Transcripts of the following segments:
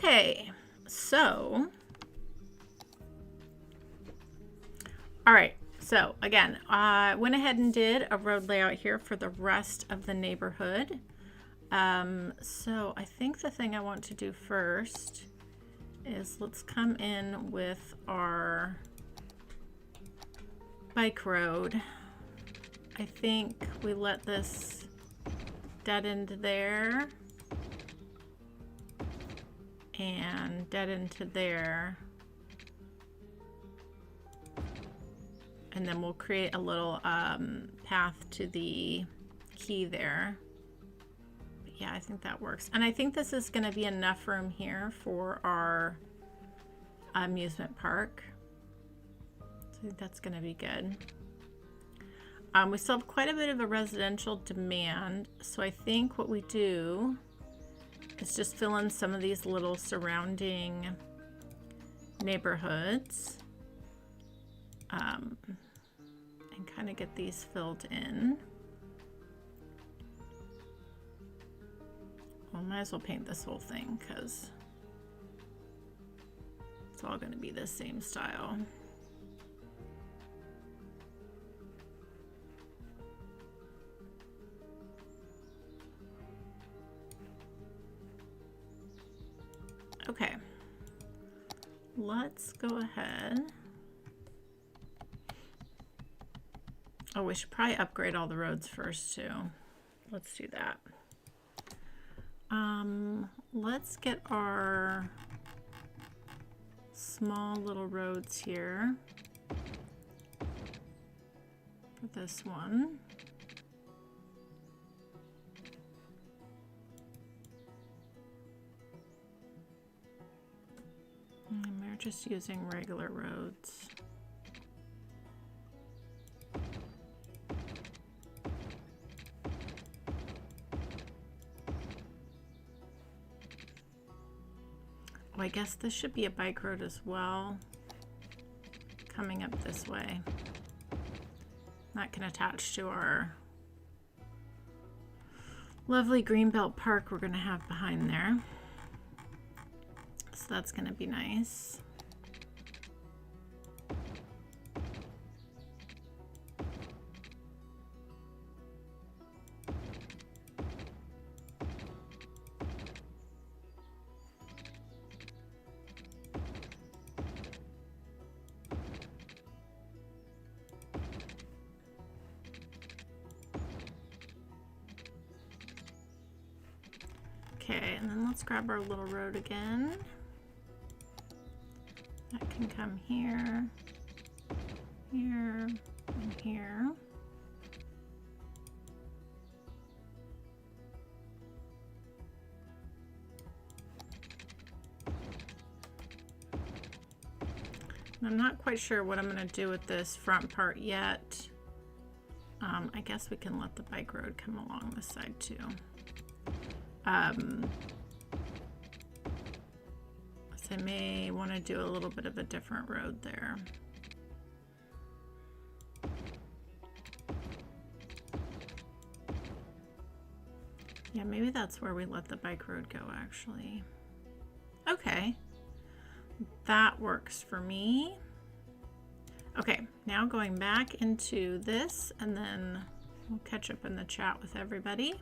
Okay, so, all right. So again, I went ahead and did a road layout here for the rest of the neighborhood. So I think the thing I want to do first is let's come in with our bike road. I think we let this dead end there and dead into there, and then we'll create a little path to the key there. But yeah, I think that works, and I think this is going to be enough room here for our amusement park. So I think that's going to be good. We still have quite a bit of a residential demand, so I think what we do is just fill in some of these little surrounding neighborhoods and kind of get these filled in. Well, might as well paint this whole thing because it's all going to be the same style. Okay, let's go ahead. Oh, we should probably upgrade all the roads first too. Let's do that. Let's get our small little roads here for this one. And we're just using regular roads. Oh, I guess this should be a bike road as well, coming up this way. That can attach to our lovely greenbelt park we're going to have behind there. So that's going to be nice. Okay, and then let's grab our little road again. That can come here, here, and here. And I'm not quite sure what I'm going to do with this front part yet. I guess we can let the bike road come along this side too. So I may want to do a little bit of a different road there. Yeah, maybe that's where we let the bike road go actually. Okay, that works for me. Okay, now going back into this, and then we'll catch up in the chat with everybody.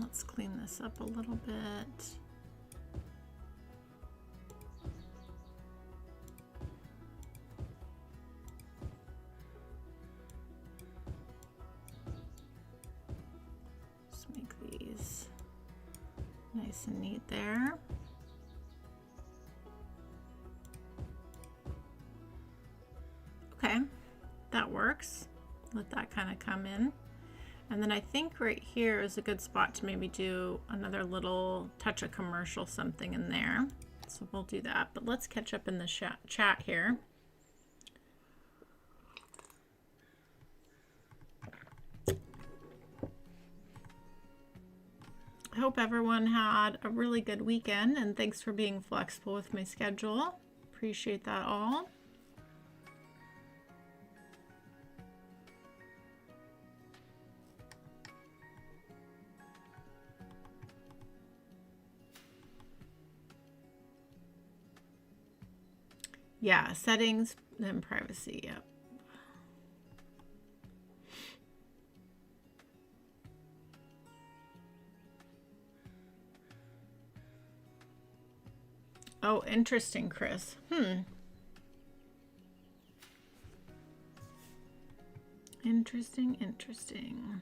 Let's clean this up a little bit. Just make these nice and neat there. Okay, that works. Let that kind of come in. And then I think right here is a good spot to maybe do another little touch of commercial something in there. So we'll do that, but let's catch up in the chat here. hope everyone had a really good weekend, and thanks for being flexible with my schedule. Appreciate that all. Yeah, settings, then privacy, yep. Oh, interesting, Chris. Interesting, interesting.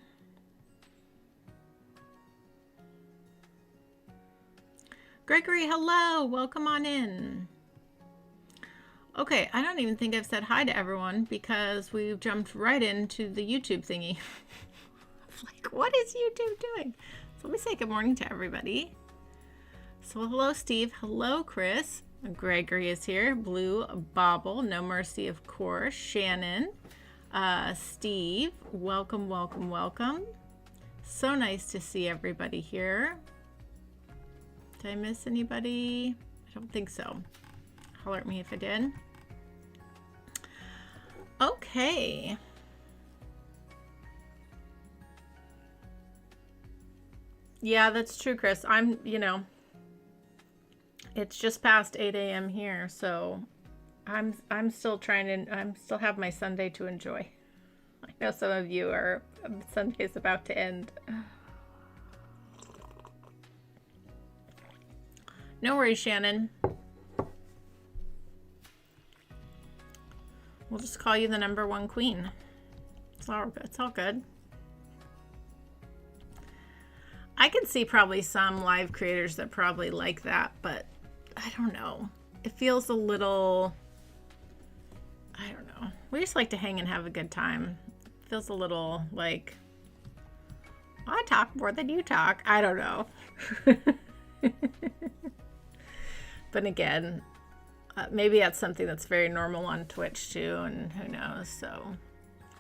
Gregory, hello. Welcome on in. Okay, I don't even think I've said hi to everyone because we've jumped right into the YouTube thingy. Like, what is YouTube doing? So let me say good morning to everybody. So hello, Steve. Hello, Chris. Gregory is here. Blue Bobble. No Mercy, of course. Shannon. Steve. Welcome, welcome, welcome. So nice to see everybody here. Did I miss anybody? I don't think so. Holler at me if I did. Okay. Yeah, that's true, Chris. It's just past 8 a.m. here, so I'm still still have my Sunday to enjoy. I know some of you are, Sunday's about to end. No worries, Shannon. We'll just call you the #1 queen. It's all good. I can see probably some live creators that probably like that, but I don't know. It feels a little, I don't know. We just like to hang and have a good time. It feels a little like, I talk more than you talk. I don't know. But again, maybe that's something that's very normal on Twitch too, and who knows. So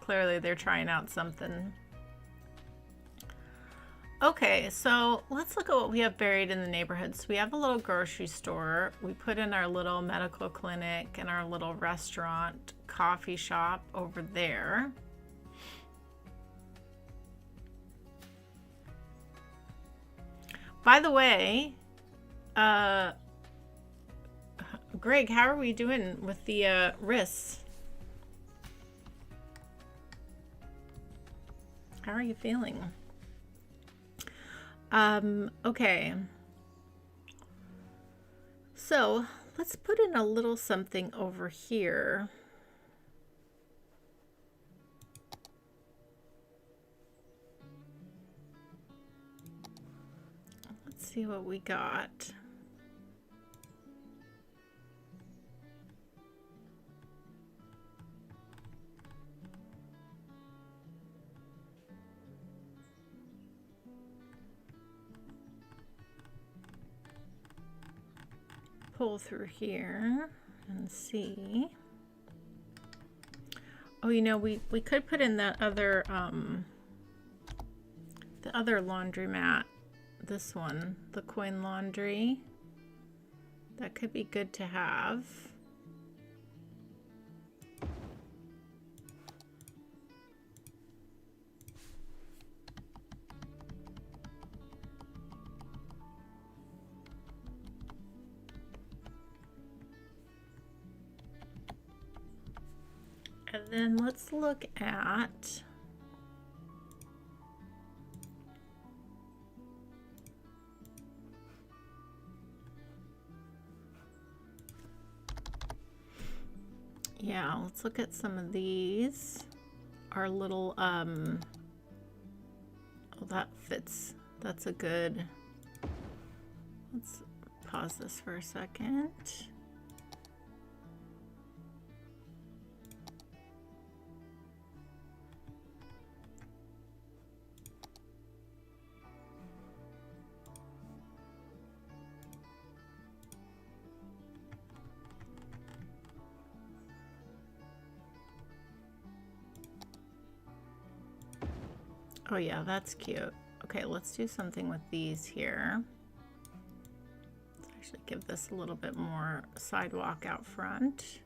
clearly they're trying out something. Okay, so let's look at what we have buried in the neighborhood. So we have a little grocery store. We put in our little medical clinic and our little restaurant, coffee shop over there. By the way, Greg, how are we doing with the wrists? How are you feeling? Okay. So let's put in a little something over here. Let's see what we got. Pull through here and see. Oh, you know, we could put in that other the other laundromat. This one, the coin laundry. That could be good to have. And then let's look at let's look at some of these. Our little oh, that fits. That's a good. Let's pause this for a second. Oh yeah, that's cute. Okay, let's do something with these here. Let's actually give this a little bit more sidewalk out front.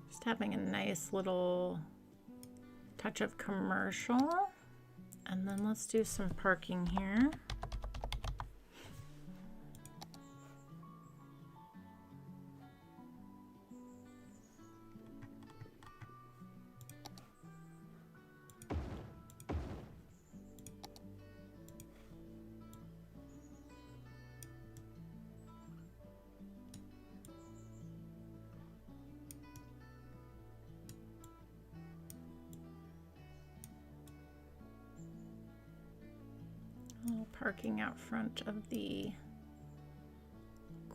Just having a nice little touch of commercial. And then let's do some parking here. Parking out front of the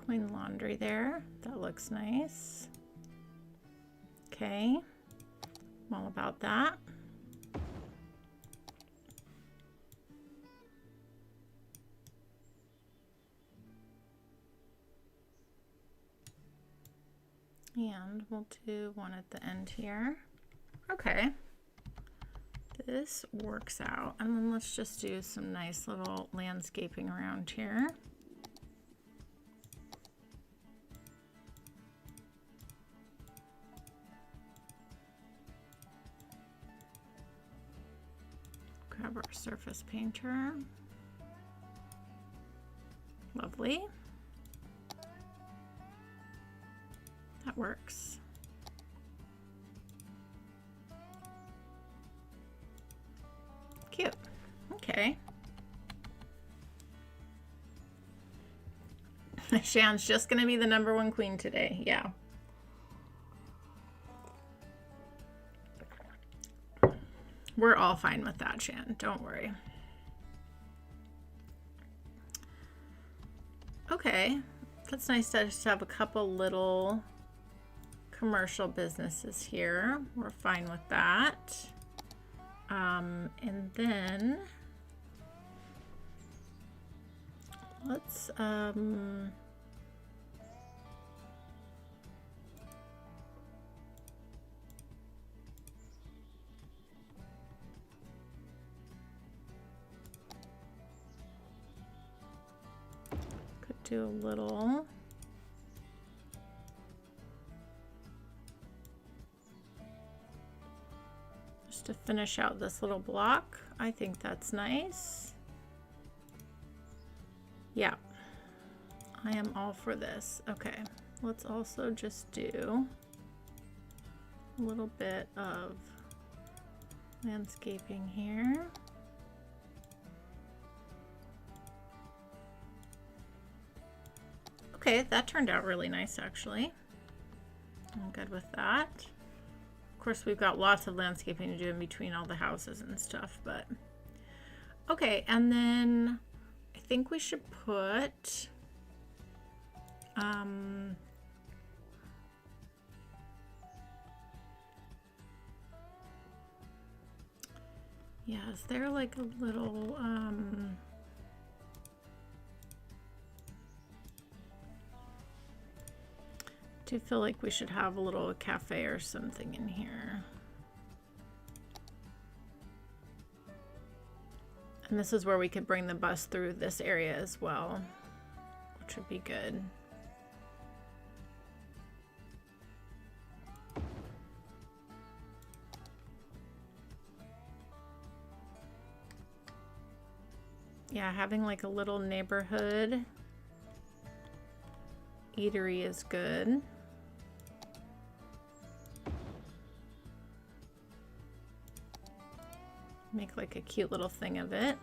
coin laundry there. That looks nice. Okay, I'm all about that. And we'll do one at the end here. Okay. This works out, and then let's just do some nice little landscaping around here. Grab our surface painter. Lovely. That works. Cute. Okay. Shan's just gonna be the #1 queen today. Yeah. We're all fine with that, Shan. Don't worry. Okay. That's nice to just have a couple little commercial businesses here. We're fine with that. And then let's could do a little to finish out this little block. I think that's nice. Yeah, I am all for this. Okay, let's also just do a little bit of landscaping here. Okay, that turned out really nice actually. I'm good with that. Of course, we've got lots of landscaping to do in between all the houses and stuff, but okay. And then I think we should put yeah, is there like a little do feel like we should have a little cafe or something in here. And this is where we could bring the bus through this area as well, which would be good. Yeah, having like a little neighborhood eatery is good. Make like a cute little thing of it.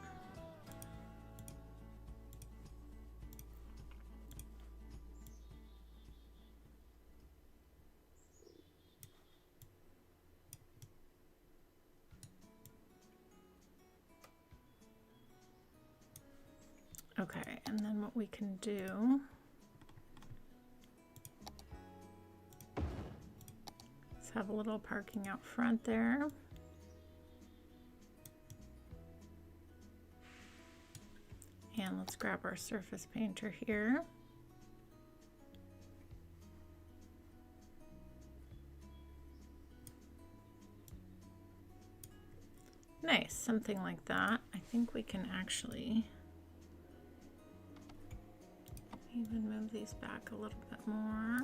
Okay, and then what we can do is have a little parking out front there. And let's grab our surface painter here. Nice, something like that. I think we can actually even move these back a little bit more.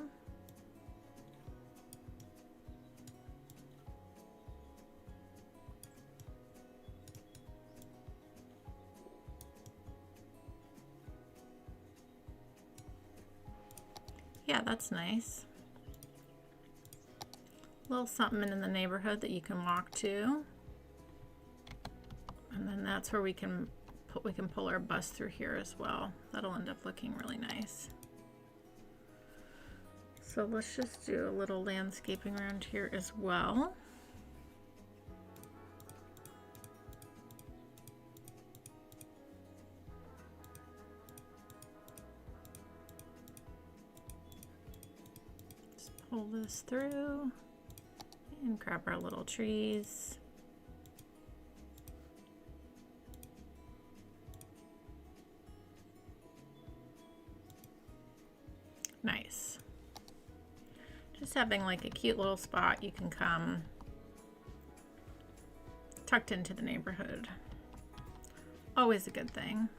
Yeah, that's nice. A little something in the neighborhood that you can walk to. And then that's where we can pull our bus through here as well. That'll end up looking really nice. So let's just do a little landscaping around here as well. Let's pull this through and grab our little trees. Nice. Just having like a cute little spot you can come tucked into the neighborhood. Always a good thing.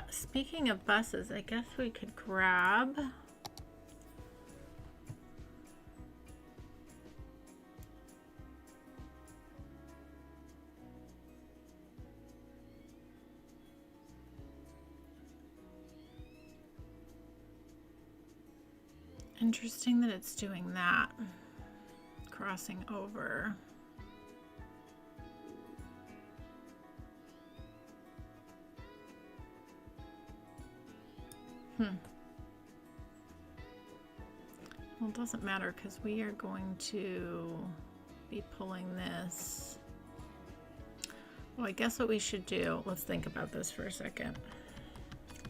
Speaking of buses, I guess we could grab interesting that it's doing that, crossing over. Well, it doesn't matter because we are going to be pulling this. Well, I guess what we should do, let's think about this for a second.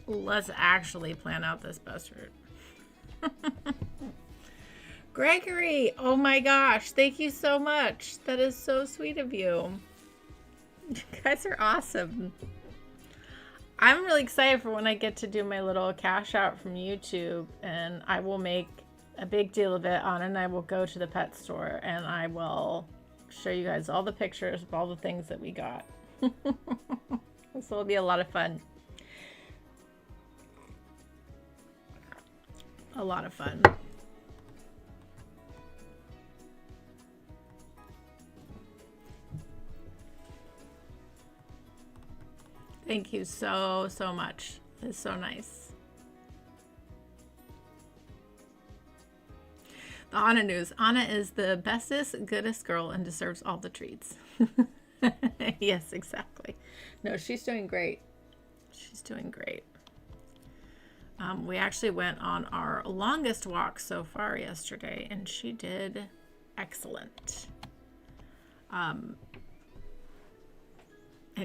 Let's actually plan out this bus route. Gregory, oh my gosh, thank you so much. That is so sweet of you. You guys are awesome. I'm really excited for when I get to do my little cash out from YouTube, and I will make a big deal of it on, and I will go to the pet store and I will show you guys all the pictures of all the things that we got. This will be a lot of fun. A lot of fun. Thank you so much. It's so nice. The Anna news. Anna is the bestest, goodest girl and deserves all the treats. Yes, exactly. No, she's doing great. She's doing great. We actually went on our longest walk so far yesterday, and she did excellent. And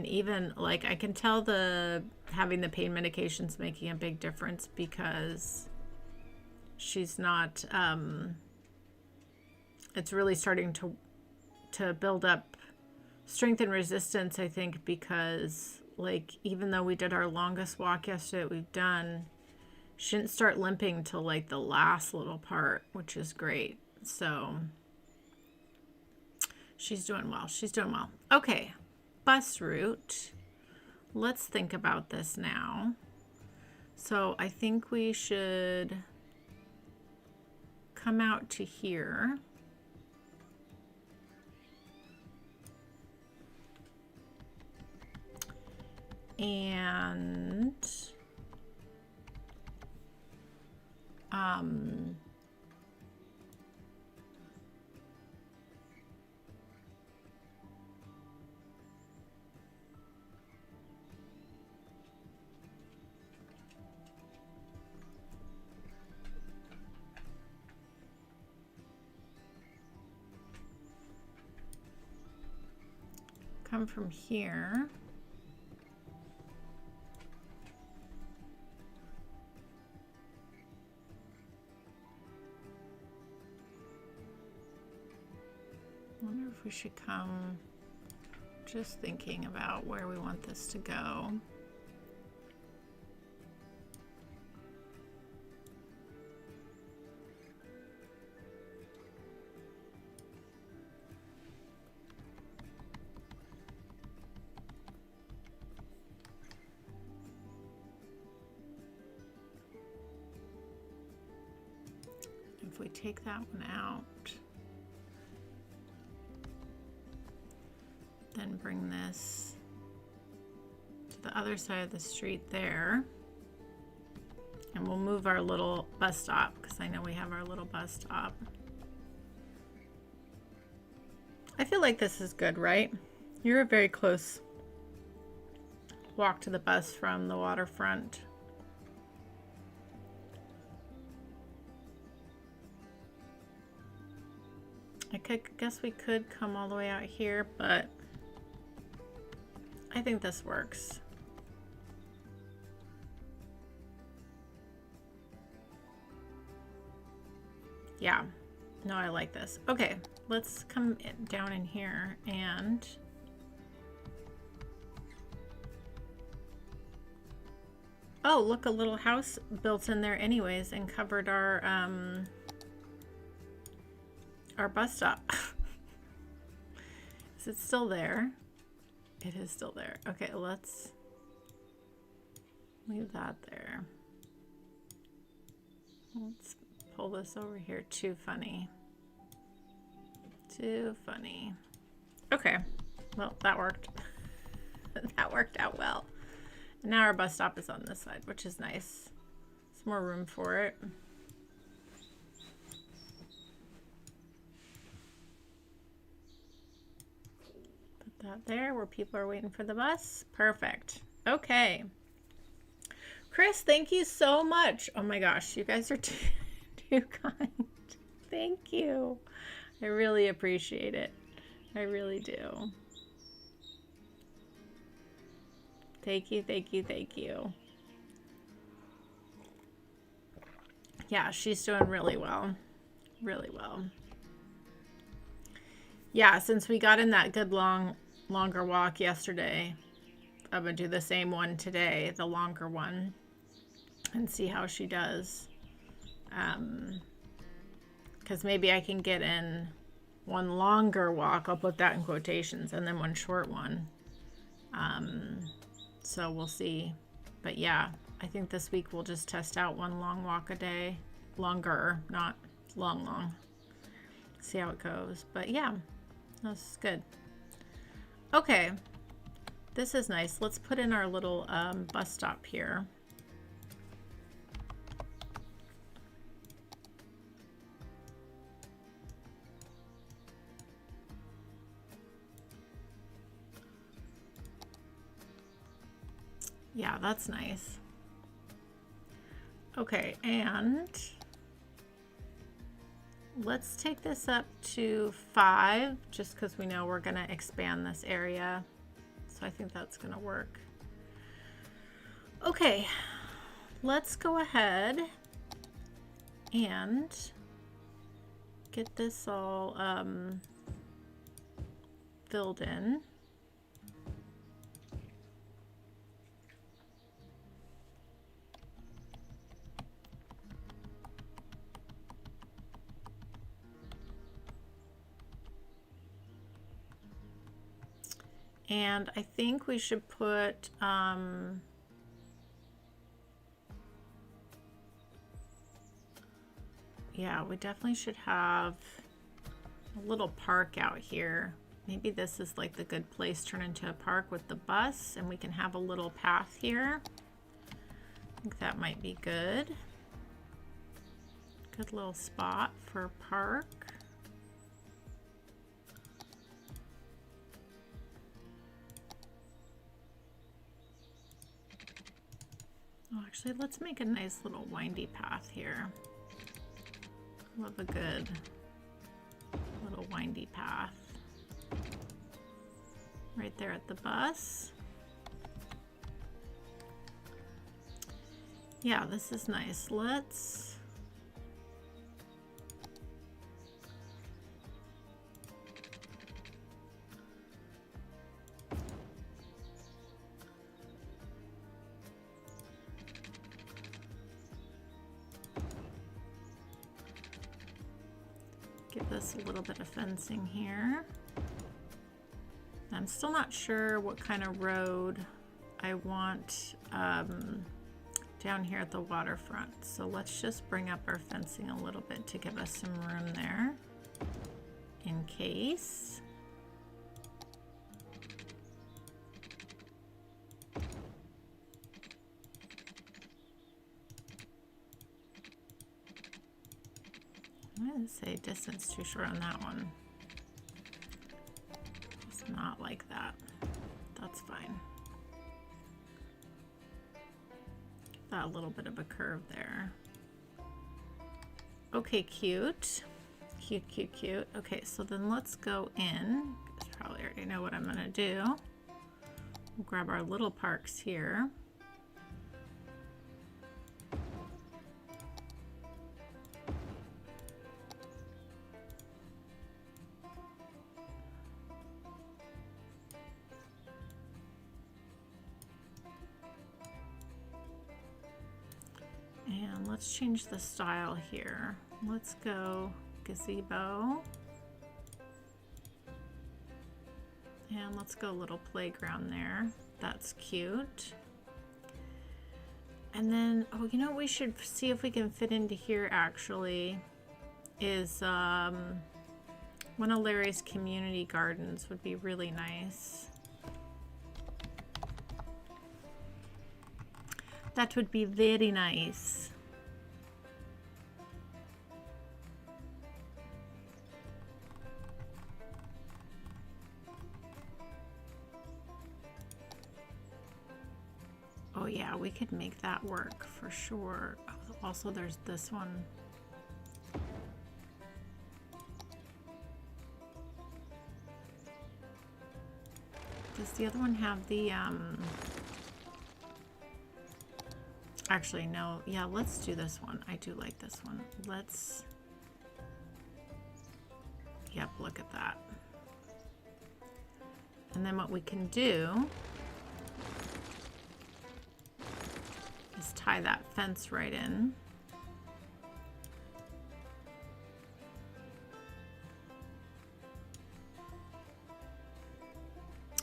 even like I can tell having the pain medication's making a big difference because she's not. It's really starting to build up strength and resistance, I think, because like even though we did our longest walk yesterday, she didn't start limping till like the last little part, which is great. So she's doing well. She's doing well. Okay, bus route. Let's think about this now. So I think we should come out to here. And come from here. I wonder if we should come, just thinking about where we want this to go. If we take that one out, then bring this to the other side of the street there. And we'll move our little bus stop because I know we have our little bus stop. I feel like this is good, right? You're a very close walk to the bus from the waterfront. I guess we could come all the way out here, but I think this works. Yeah, no, I like this. Okay, let's come down in here and oh, look, a little house built in there anyways and covered our bus stop. Is it still there? It is still there. Okay, let's leave that there. Let's pull this over here. Too funny. Too funny. Okay, well, that worked. That worked out well. And now our bus stop is on this side, which is nice. Some more room for it. Put that there where people are waiting for the bus. Perfect. Okay. Chris, thank you so much. Oh my gosh, you guys are too kind. Thank you. I really appreciate it. I really do. Thank you, thank you, thank you. Yeah, she's doing really well. Really well. Yeah, since we got in that good longer walk yesterday, I'm gonna do the same one today, the longer one, and see how she does. Because maybe I can get in one longer walk, I'll put that in quotations, and then one short one. So we'll see. But yeah, I think this week we'll just test out one long walk a day. Longer, not long. See how it goes. But yeah, that's good. Okay, this is nice. Let's put in our little bus stop here. Yeah, that's nice. Okay, and let's take this up to 5, just because we know we're going to expand this area. So I think that's going to work. Okay, let's go ahead and get this all filled in. And I think we should put yeah, we definitely should have a little park out here. Maybe this is like the good place to turn into a park with the bus, and we can have a little path here. I think that might be good. Good little spot for a park. Oh, actually, let's make a nice little windy path here. Love a good little windy path. Right there at the bus. Yeah, this is nice. Let's give this a little bit of fencing here. I'm still not sure what kind of road I want to down here at the waterfront. So let's just bring up our fencing a little bit to give us some room there in case. I'm going to say distance too short on that one. It's not like that. That's fine. Got a little bit of a curve there. Okay, cute. Cute, cute, cute. Okay, so then let's go in. You probably already know what I'm going to do. We'll grab our little parks here. And let's change the style here. Let's go gazebo. And let's go little playground there. That's cute. And then, oh, you know what we should see if we can fit into here actually is one of Larry's community gardens would be really nice. That would be very nice. Oh yeah, we could make that work for sure. Also, there's this one. Does the other one have the actually, no. Yeah, let's do this one. I do like this one. Let's... Yep, look at that. And then what we can do is tie that fence right in.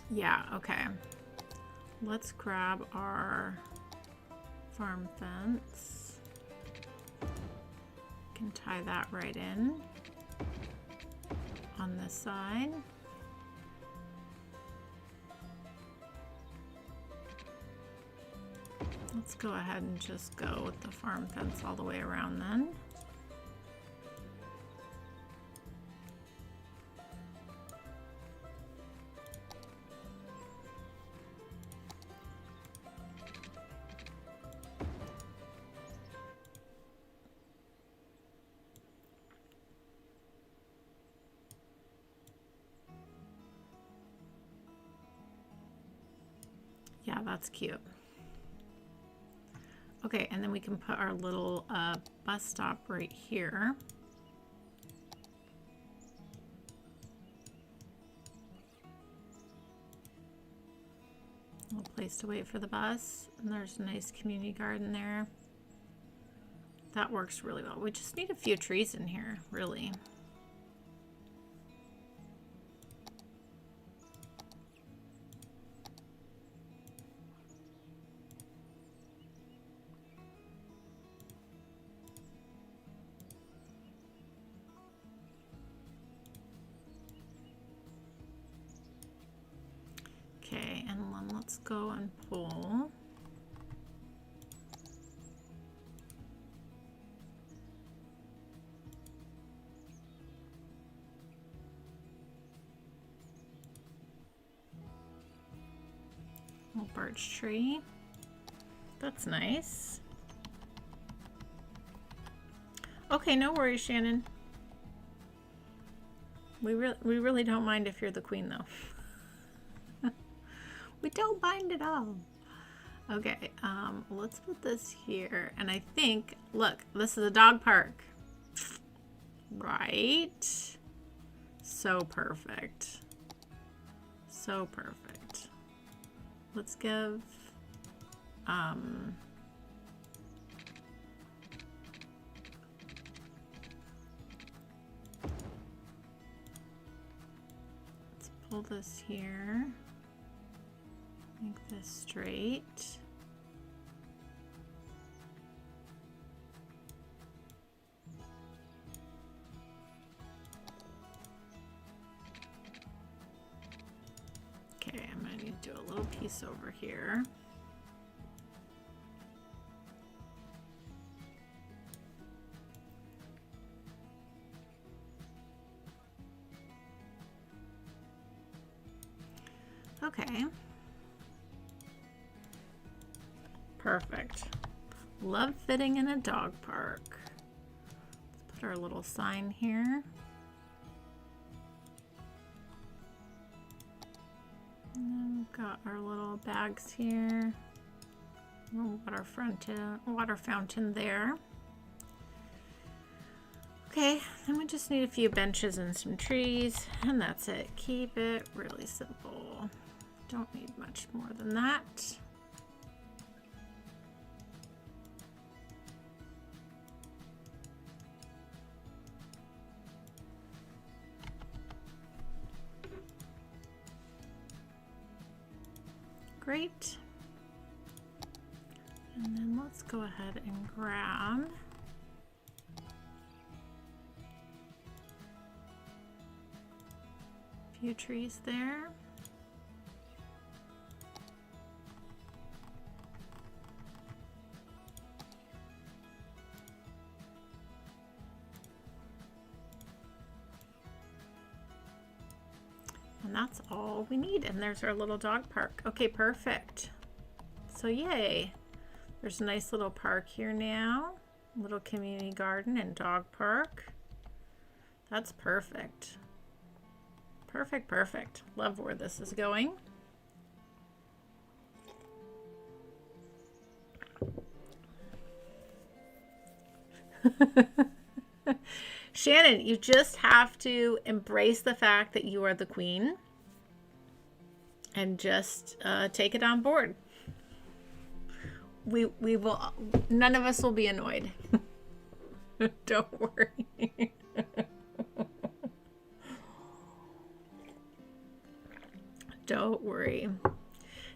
Yeah, okay. Let's grab our farm fence. Can tie that right in on this side. Let's go ahead and just go with the farm fence all the way around then. Yeah, that's cute. Okay, and then we can put our little bus stop right here. A little place to wait for the bus. And there's a nice community garden there. That works really well. We just need a few trees in here, really. Okay, and then let's go and pull. Little birch tree. That's nice. Okay, no worries, Shannon. We really don't mind if you're the queen, though. We don't mind at all. Okay, let's put this here. And I think, look, this is a dog park. Right? So perfect. So perfect. Let's give, let's pull this here. Make this straight. piece over here. Okay. Perfect. Love fitting in a dog park. Let's put our little sign here. And then we've got our little bags here. Water fountain there. Okay, then we just need a few benches and some trees, and that's it. Keep it really simple. Don't need much more than that. Great. And then let's go ahead and grab a few trees there. And that's all we need. And there's our little dog park. Okay, perfect. So yay. There's a nice little park here now. Little community garden and dog park. That's perfect. Perfect, perfect. Love where this is going. Shannon, you just have to embrace the fact that you are the queen and just take it on board. We will, none of us will be annoyed. Don't worry. Don't worry.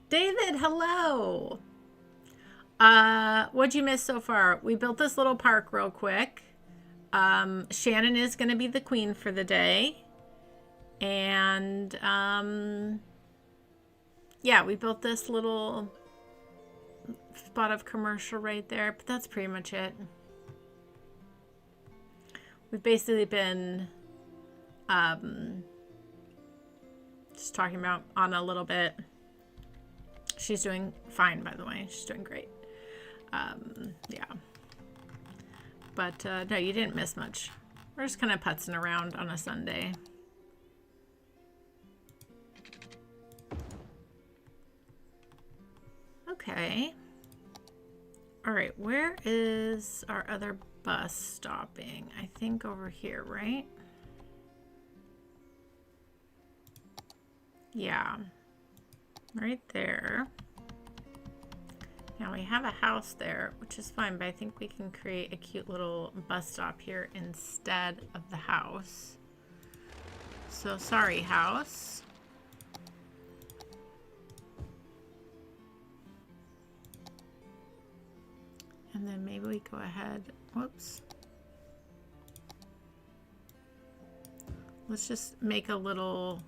David, hello. What'd you miss so far? We built this little park real quick. Shannon is going to be the queen for the day. And yeah, we built this little spot of commercial right there, but that's pretty much it. We've basically been just talking about Anna a little bit. She's doing fine, by the way. She's doing great. Yeah. But no, you didn't miss much. We're just kind of putzing around on a Sunday. Okay. All right, where is our other bus stopping? I think over here, right? Yeah, right there. Now we have a house there, which is fine, but I think we can create a cute little bus stop here instead of the house. So sorry, house. And then maybe we go ahead, whoops. Let's just make a little,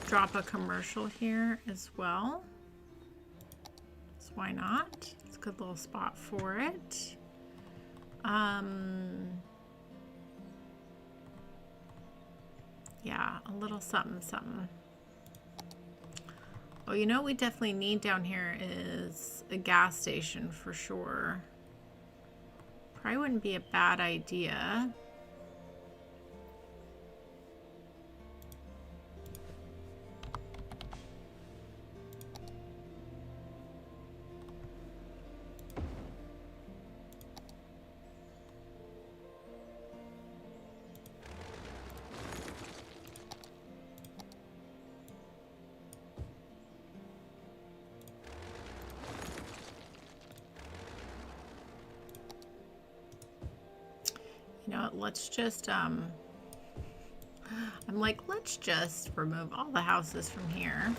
drop a commercial here as well. So why not? It's a good little spot for it. Yeah, a little something, something. Oh, you know what we definitely need down here is a gas station for sure. Probably wouldn't be a bad idea. You know what, let's just, I'm like, let's just remove all the houses from here.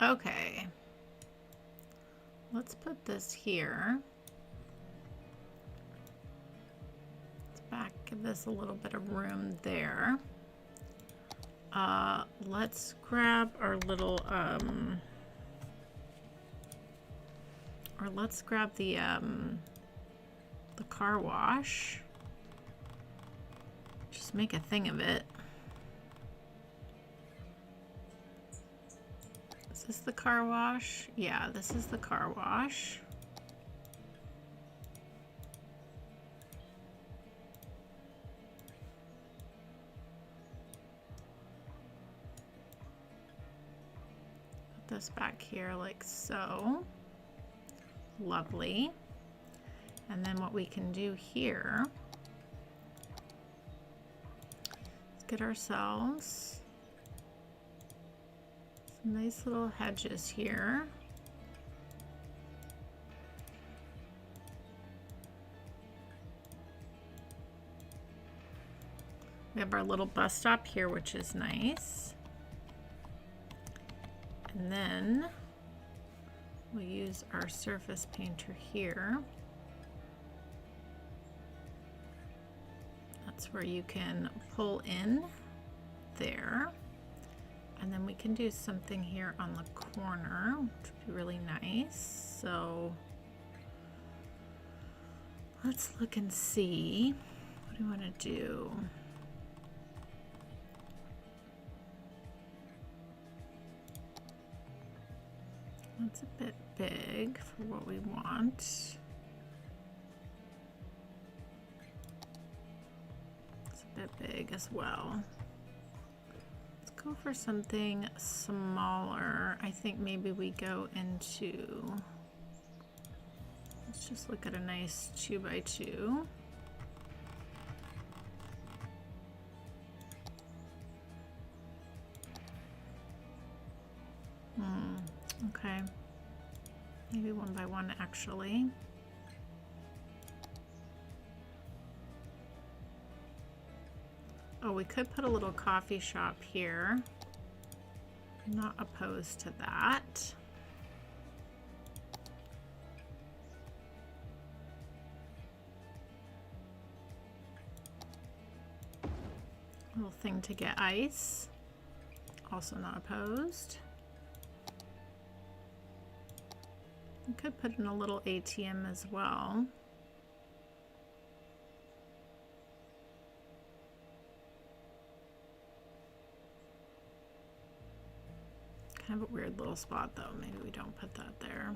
Okay. Let's put this here. Let's give this a little bit of room there. Let's grab our little, or let's grab the car wash. Just make a thing of it. Is this the car wash? Yeah, this is the car wash. Put this back here like so. Lovely. And then what we can do here is get ourselves some nice little hedges here. We have our little bus stop here, which is nice. And then we'll use our surface painter here. That's where you can pull in there. And then we can do something here on the corner, which would be really nice. So let's look and see. What do we want to do? That's a bit big for what we want. It's a bit big as well. Let's go for something smaller. I think maybe we go into, let's just look at a nice 2x2. Okay, maybe 1x1 actually. Oh, we could put a little coffee shop here. I'm not opposed to that. Little thing to get ice. Also not opposed. We could put in a little ATM as well. Kind of a weird little spot though. Maybe we don't put that there.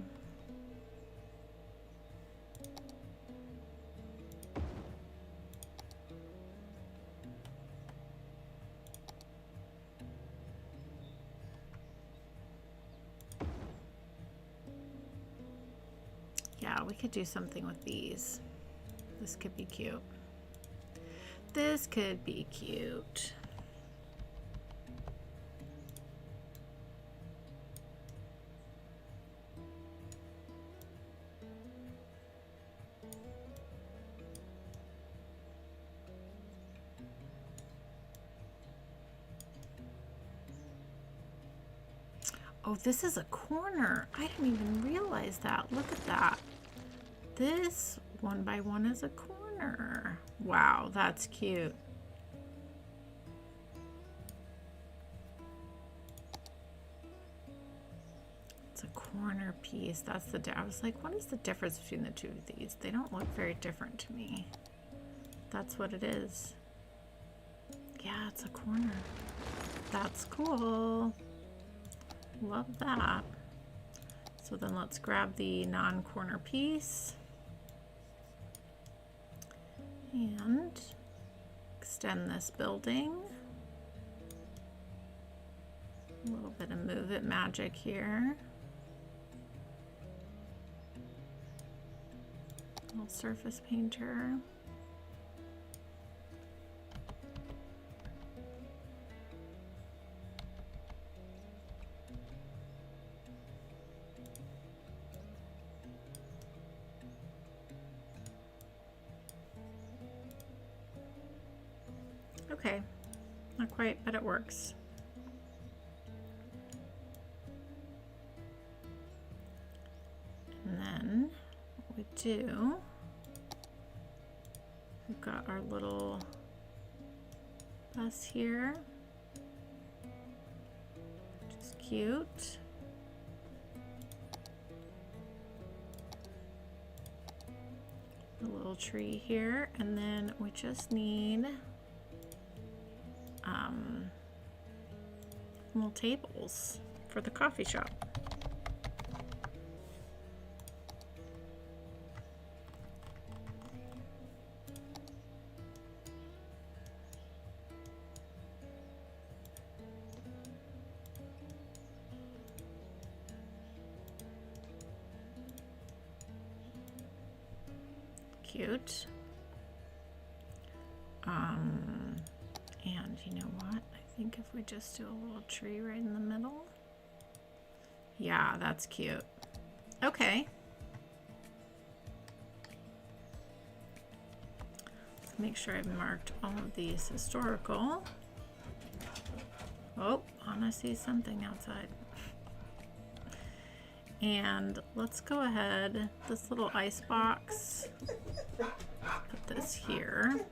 Yeah, we could do something with these. This could be cute. This could be cute. Oh, this is a corner. I didn't even realize that. Look at that. This 1x1 is a corner. Wow, that's cute. It's a corner piece. That's the, I was like, what is the difference between the two of these? They don't look very different to me. That's what it is. Yeah, it's a corner. That's cool. Love that. So then let's grab the non-corner piece and extend this building. A little bit of move it magic here. Little surface painter. Okay, not quite, but it works. do, we've got our little bus here, which is cute. A little tree here, and then we just need little tables for the coffee shop. Cute. And you know what? I think if we just do a little tree right in the middle. Yeah, that's cute. Okay. Let's make sure I've marked all of these historical. Oh, Anna sees something outside. And let's go ahead, this little ice box, put this here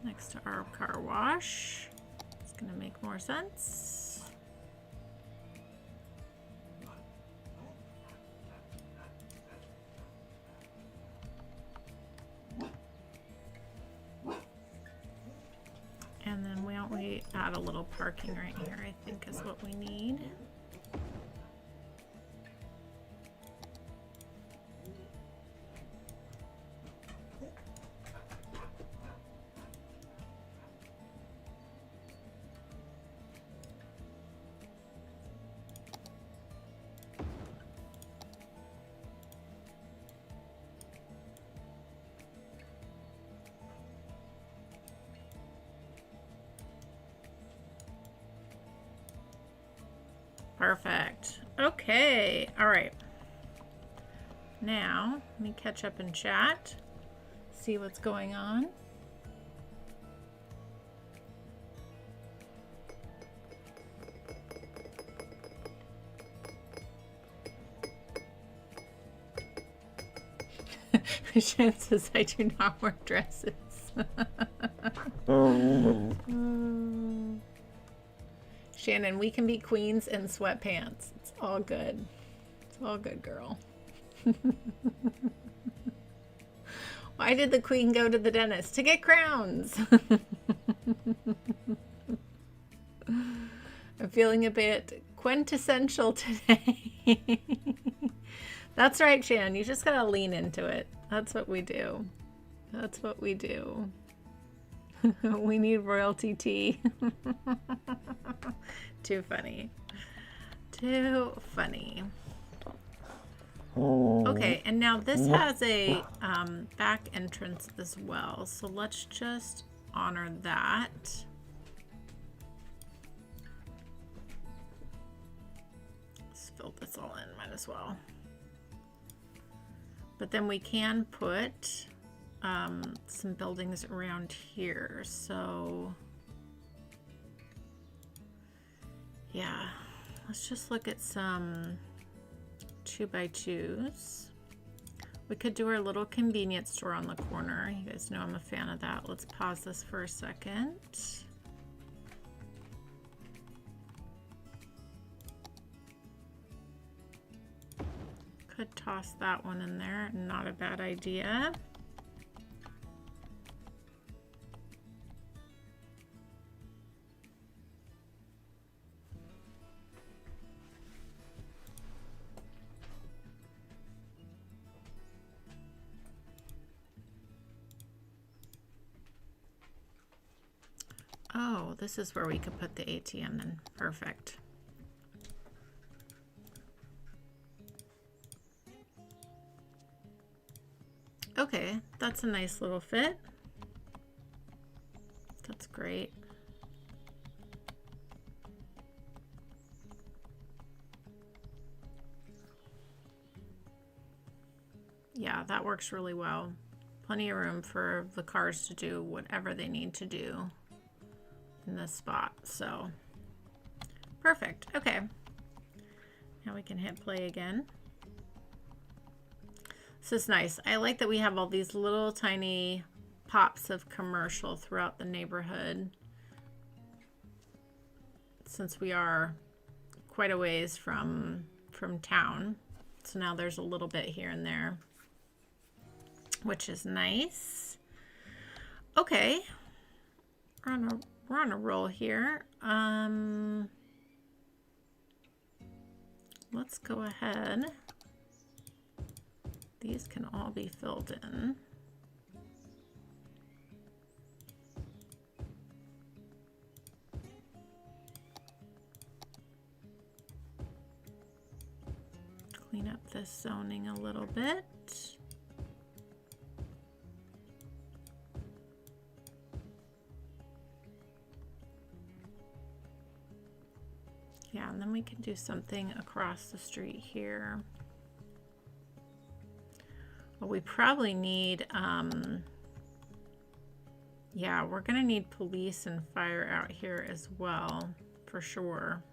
next to our car wash. It's gonna make more sense. And then why don't we add a little parking right here, I think is what we need. Perfect. Okay. All right. Now, let me catch up in chat, see what's going on. Shan says, I do not wear dresses. Shannon, we can be queens in sweatpants. It's all good. It's all good, girl. Why did the queen go to the dentist? To get crowns. I'm feeling a bit quintessential today. That's right, Shan. You just gotta lean into it. That's what we do. That's what we do. We need royalty tea. Too funny. Too funny. Okay, and now this has a back entrance as well. So let's just honor that. Let's fill this all in, might as well. But then we can put some buildings around here. So yeah, let's just look at some 2x2s. We could do our little convenience store on the corner. You guys know I'm a fan of that. Let's pause this for a second. Could toss that one in there. Not a bad idea. Oh, this is where we could put the ATM in. Perfect. Okay, that's a nice little fit. That's great. Yeah, that works really well. Plenty of room for the cars to do whatever they need to do in this spot. So perfect. Okay, now we can hit play again. This is nice. I like that we have all these little tiny pops of commercial throughout the neighborhood, since we are quite a ways from town. So now there's a little bit here and there, which is nice. Okay, we're on a roll here. Let's go ahead. These can all be filled in. Clean up this zoning a little bit. Yeah, and then we can do something across the street here. Well, we probably need, yeah, we're gonna need police and fire out here as well, for sure.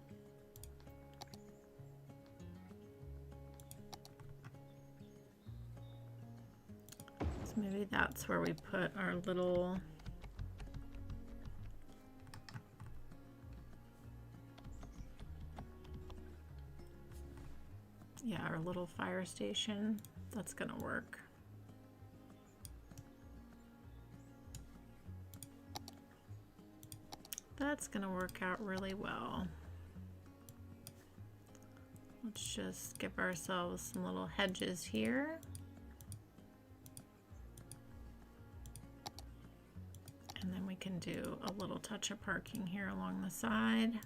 So maybe that's where we put our little... Yeah, our little fire station. That's gonna work. That's gonna work out really well. Let's just give ourselves some little hedges here. And then we can do a little touch of parking here along the side.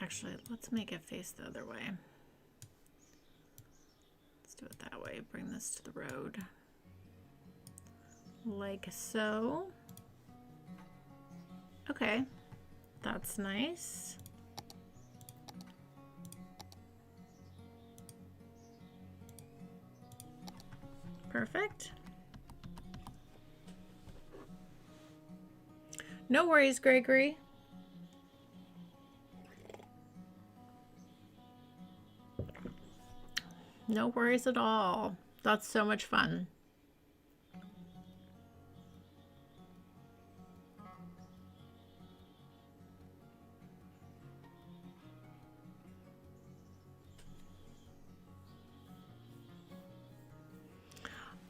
Actually, let's make it face the other way. Let's do it that way. Bring this to the road. Like so. Okay, that's nice. Perfect. No worries, Gregory. No worries at all. That's so much fun.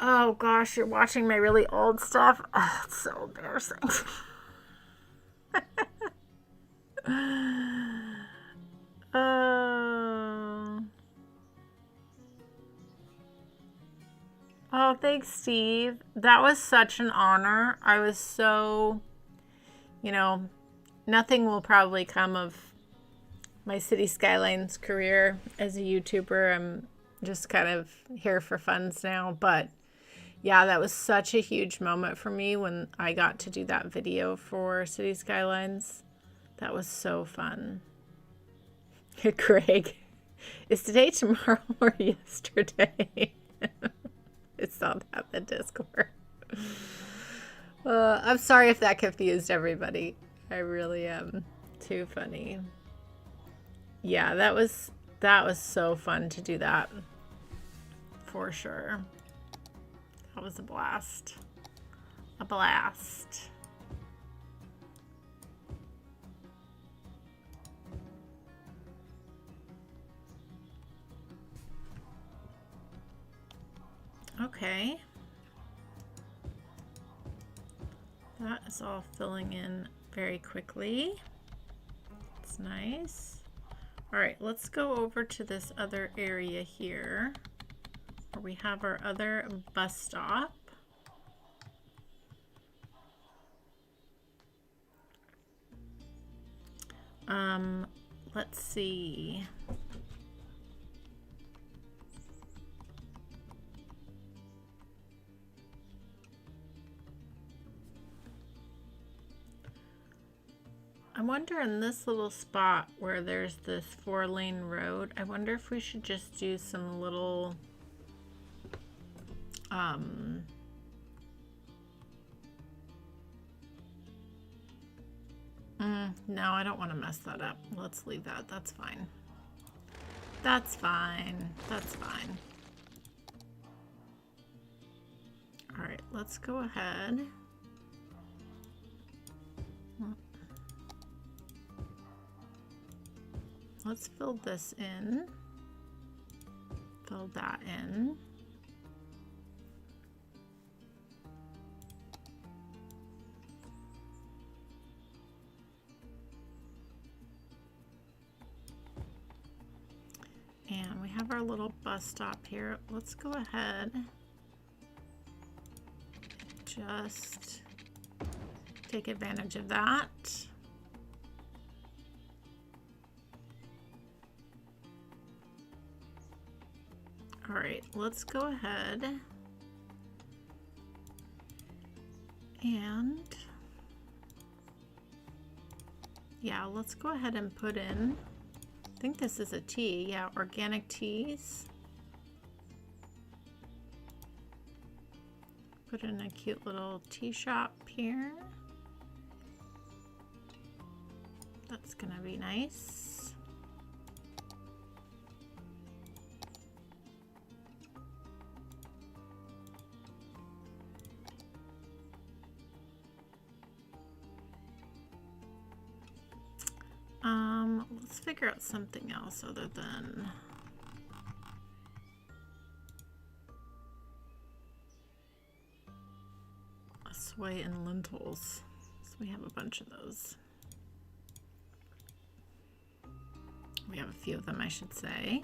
Oh gosh, you're watching my really old stuff. Oh, it's so embarrassing. Oh, thanks, Steve. That was such an honor. I was so, you know, nothing will probably come of my City Skylines career as a YouTuber. I'm just kind of here for funds now. But yeah, that was such a huge moment for me when I got to do that video for City Skylines. That was so fun. Greg, is today tomorrow or yesterday? I saw that in the Discord. I'm sorry if that confused everybody. I really am. Too funny. Yeah, that was so fun to do that. For sure. That was a blast. A blast. Okay. That is all filling in very quickly. It's nice. All right, let's go over to this other area here where we have our other bus stop. Let's see. wonder in this little spot where there's this 4-lane road, I wonder if we should just do some little no, I don't want to mess that up. Let's leave that. That's fine. That's fine. That's fine. All right, let's go ahead. Let's fill this in. Fill that in. And we have our little bus stop here. Let's go ahead. Just take advantage of that. All right, let's go ahead and yeah, let's go ahead and put in, I think this is a tea, yeah, organic teas. Put in a cute little tea shop here. That's gonna be nice. Let's figure out something else other than a sway and lentils. So we have a bunch of those. We have a few of them, I should say.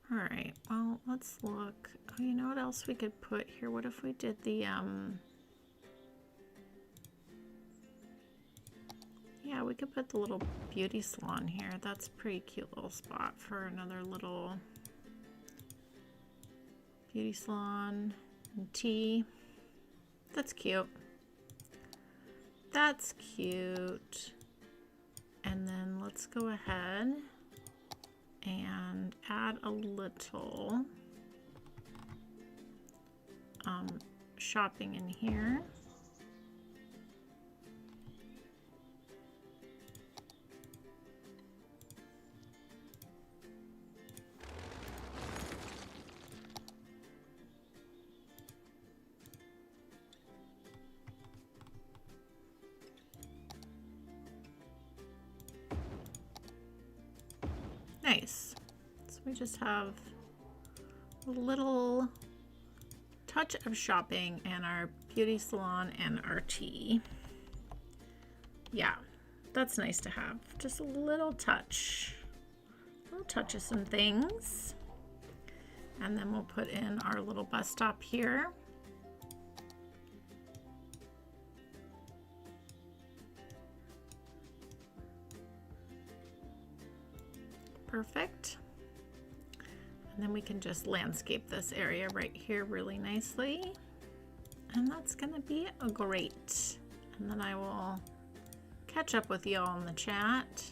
All right, well, let's look. Oh, you know what else we could put here? What if we did the, yeah, we could put the little beauty salon here. That's a pretty cute little spot for another little beauty salon and tea. That's cute. That's cute. And then let's go ahead and add a little shopping in here. Nice. So we just have a little touch of shopping and our beauty salon and our tea. Yeah, that's nice to have. Just a little touch of some things. And then we'll put in our little bus stop here. Perfect. And then we can just landscape this area right here really nicely. And that's gonna be great. And then I will catch up with you all in the chat.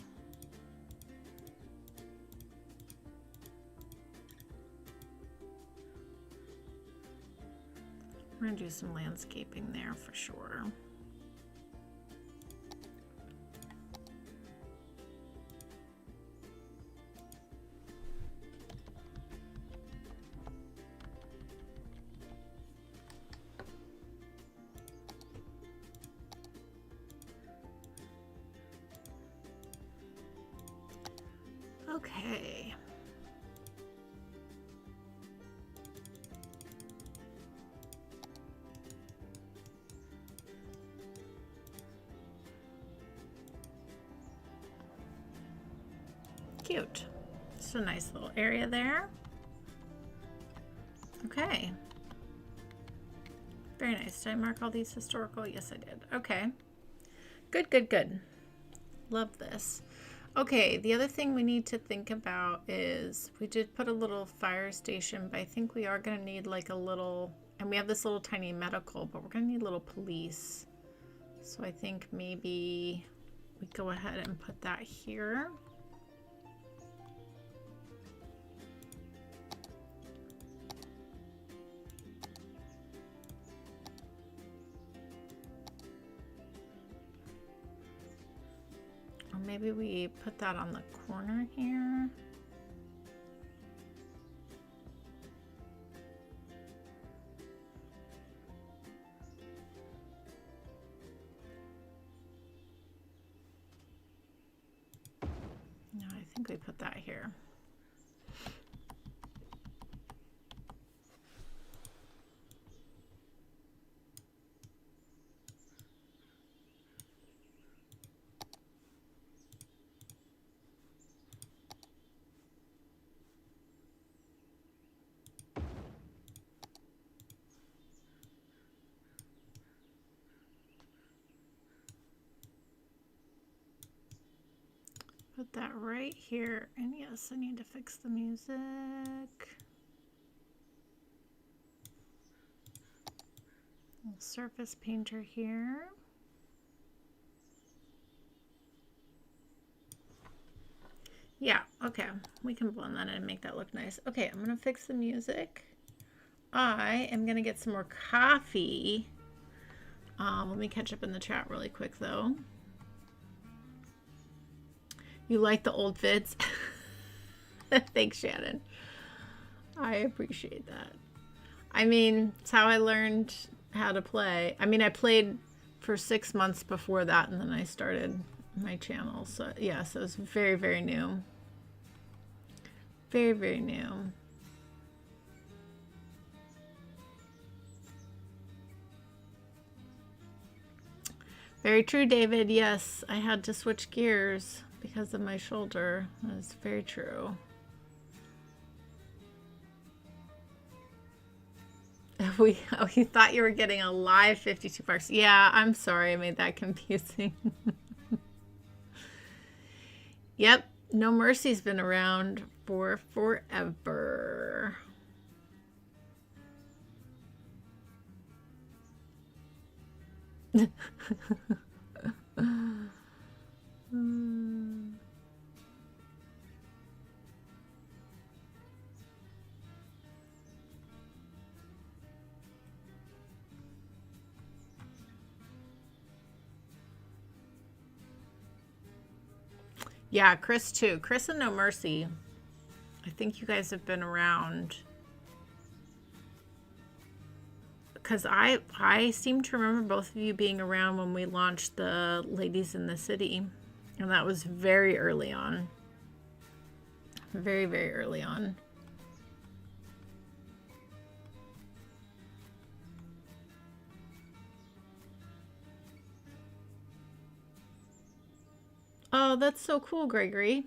We're gonna do some landscaping there for sure. Okay. Cute. Just a nice little area there. Okay. Very nice. Did I mark all these historical? Yes, I did. Okay. Good, good, good. Love this. Okay, the other thing we need to think about is we did put a little fire station, but I think we are going to need like a little, and we have this little tiny medical, but we're going to need a little police. So I think maybe we go ahead and put that here. Or maybe we put that on the corner here. No, I think we put that here. Put that right here. And yes, I need to fix the music. Little surface painter here. Yeah, okay. We can blend that in and make that look nice. Okay, I'm going to fix the music. I am going to get some more coffee. Let me catch up in the chat really quick, though. You like the old vids? Thanks, Shannon. I appreciate that. I mean, it's how I learned how to play. I mean, I played for 6 months before that, and then I started my channel. So, yeah, so it's very, very new. Very, very new. Very true, David. Yes, I had to switch gears because of my shoulder. That's very true. We thought you were getting a live 52 Parks. Yeah, I'm sorry I made that confusing. Yep, No Mercy's been around for forever. Yeah, Chris too. Chris and No Mercy. I think you guys have been around. Because I seem to remember both of you being around when we launched the Ladies in the City. And that was very early on. Very, very early on. Oh, that's so cool, Gregory.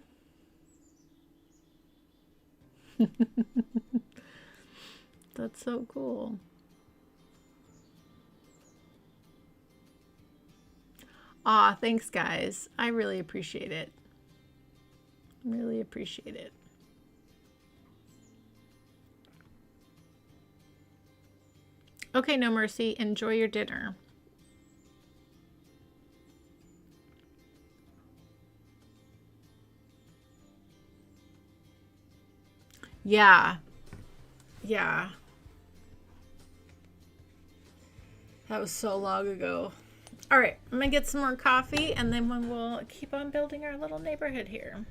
That's so cool. Aw, thanks, guys. I really appreciate it. Really appreciate it. Okay, No Mercy. Enjoy your dinner. Yeah. Yeah. That was so long ago. All right, I'm gonna get some more coffee and then we'll keep on building our little neighborhood here.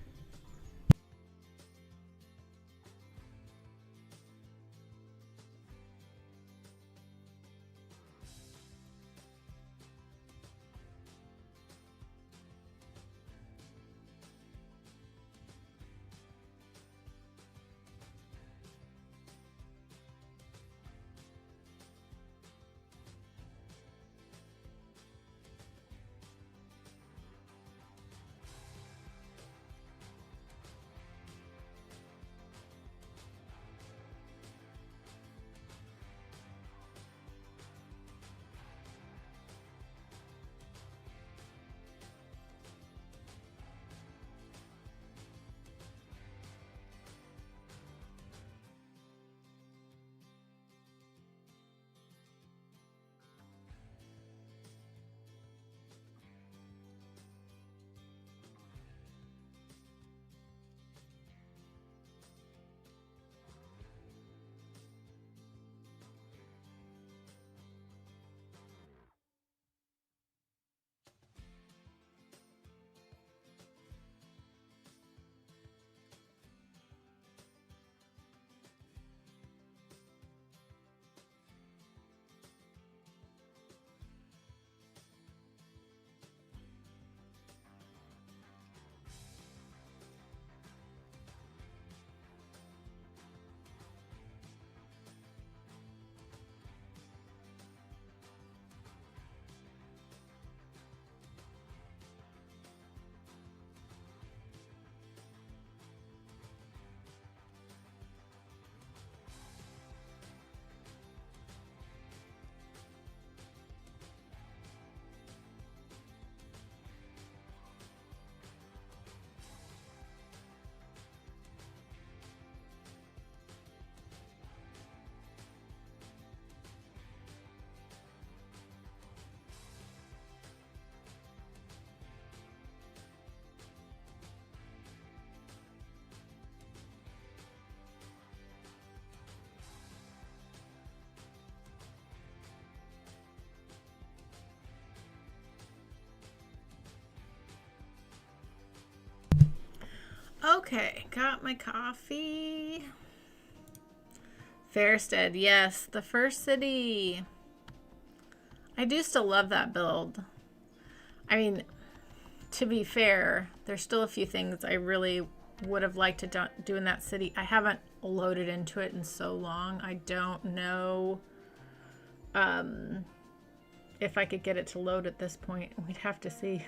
Okay, got my coffee. Fairstead, yes, the first city. I do still love that build. I mean, to be fair, there's still a few things I really would have liked to do in that city. I haven't loaded into it in so long. I don't know if I could get it to load at this point. We'd have to see.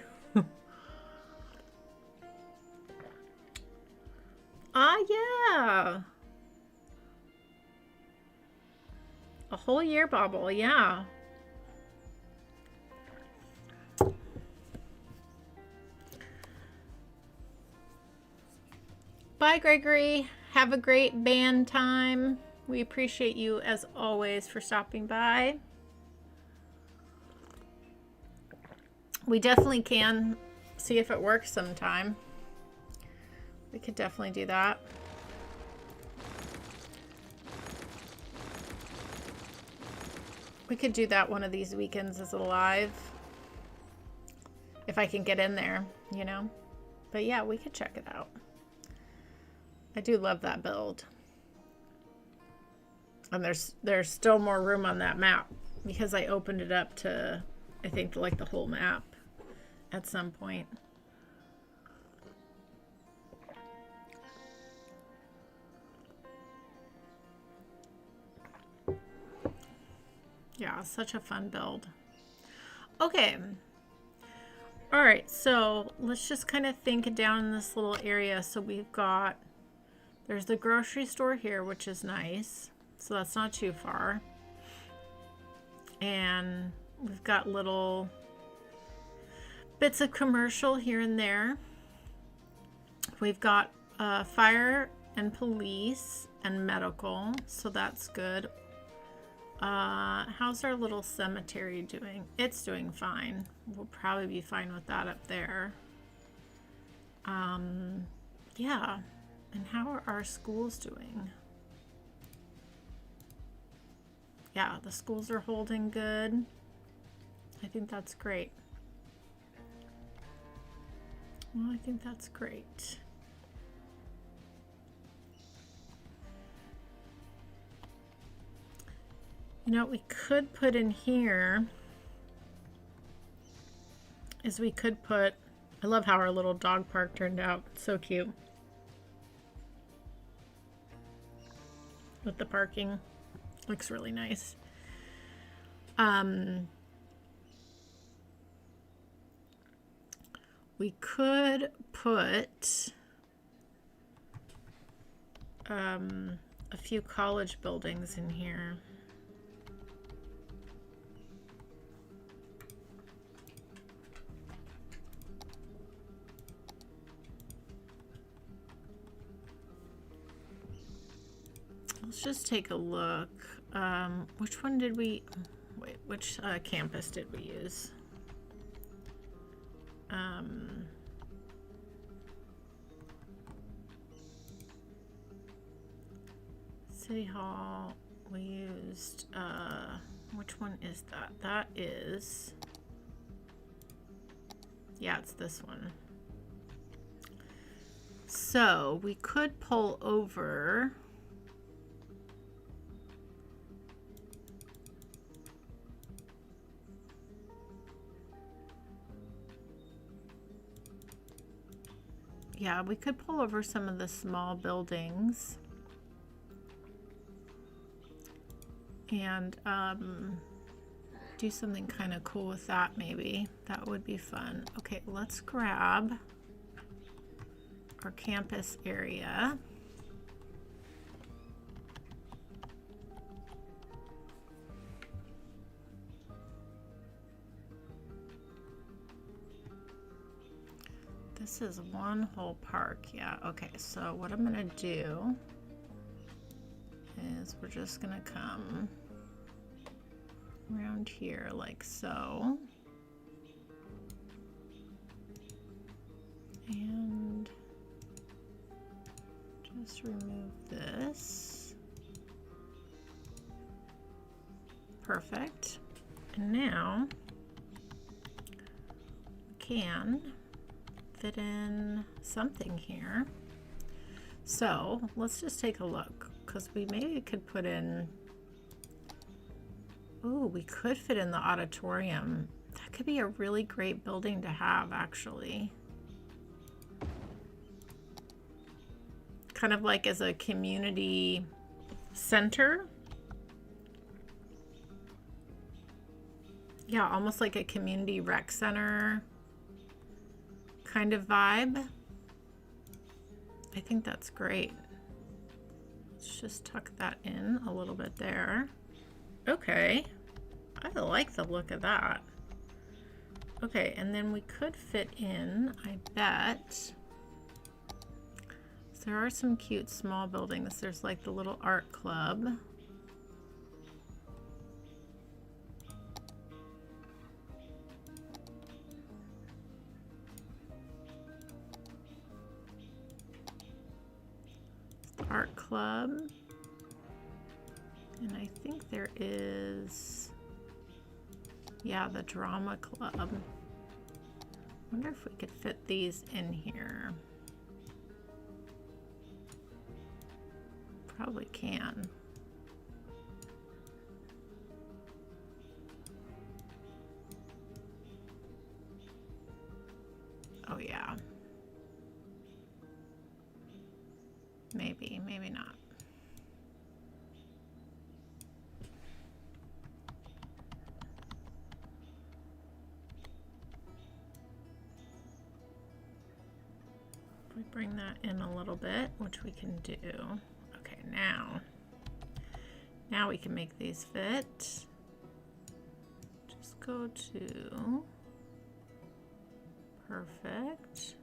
Ah, yeah. A whole year bauble, yeah. Bye, Gregory. Have a great band time. We appreciate you, as always, for stopping by. We definitely can see if it works sometime. We could definitely do that. We could do that one of these weekends as a live. If I can get in there, you know? But yeah, we could check it out. I do love that build. And there's still more room on that map because I opened it up to, I think, like the whole map at some point. Yeah, such a fun build. Okay. All right, so let's just kind of think down in this little area. So we've got, there's the grocery store here, which is nice. So that's not too far. And we've got little bits of commercial here and there. We've got fire and police and medical, so that's good. How's our little cemetery doing? It's doing fine. We'll probably be fine with that up there. Yeah. And how are our schools doing? Yeah, the schools are holding good. I think that's great. Well, I think that's great. You know what we could put in here is we could put, I love how our little dog park turned out. It's so cute. With the parking. Looks really nice. We could put a few college buildings in here. Let's just take a look. Which one did we, wait, which campus did we use? City Hall, we used, which one is that? That is, yeah, it's this one. So we could pull over yeah, we could pull over some of the small buildings and do something kind of cool with that maybe. That would be fun. Okay, let's grab our campus area. This is one whole park. Yeah, okay, so what I'm gonna do is we're just gonna come around here like so. And just remove this. Perfect. And now we can fit in something here. So let's just take a look, because we maybe could put in, ooh, we could fit in the auditorium. That could be a really great building to have, actually. Kind of like as a community center. Yeah, almost like a community rec center kind of vibe. I think that's great. Let's just tuck that in a little bit there. Okay, I like the look of that. Okay, and then we could fit in, I bet. So there are some cute small buildings. There's like the little art club. Art club, and I think there is, yeah, the drama club. Wonder if we could fit these in here. Probably can. Oh yeah. Maybe, maybe not. If we bring that in a little bit, which we can do. Okay, now we can make these fit. Just go to perfect.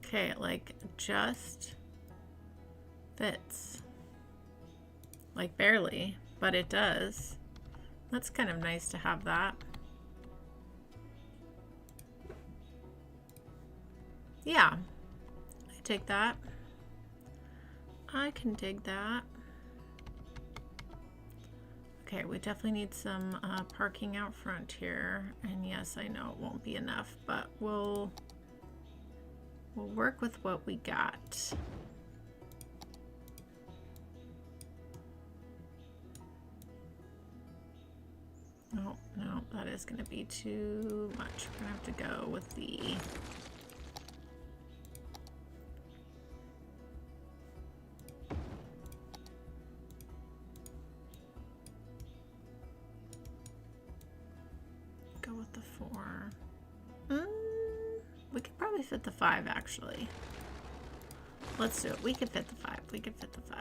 Okay, it like just fits. Like barely, but it does. That's kind of nice to have that. Yeah, I take that. I can dig that. Okay, we definitely need some parking out front here. And yes, I know it won't be enough, but we'll work with what we got. Oh, no, that is going to be too much. We're going to have to go with the... Go with the 4. We could probably fit the 5, actually. Let's do it. We could fit the 5. We could fit the 5.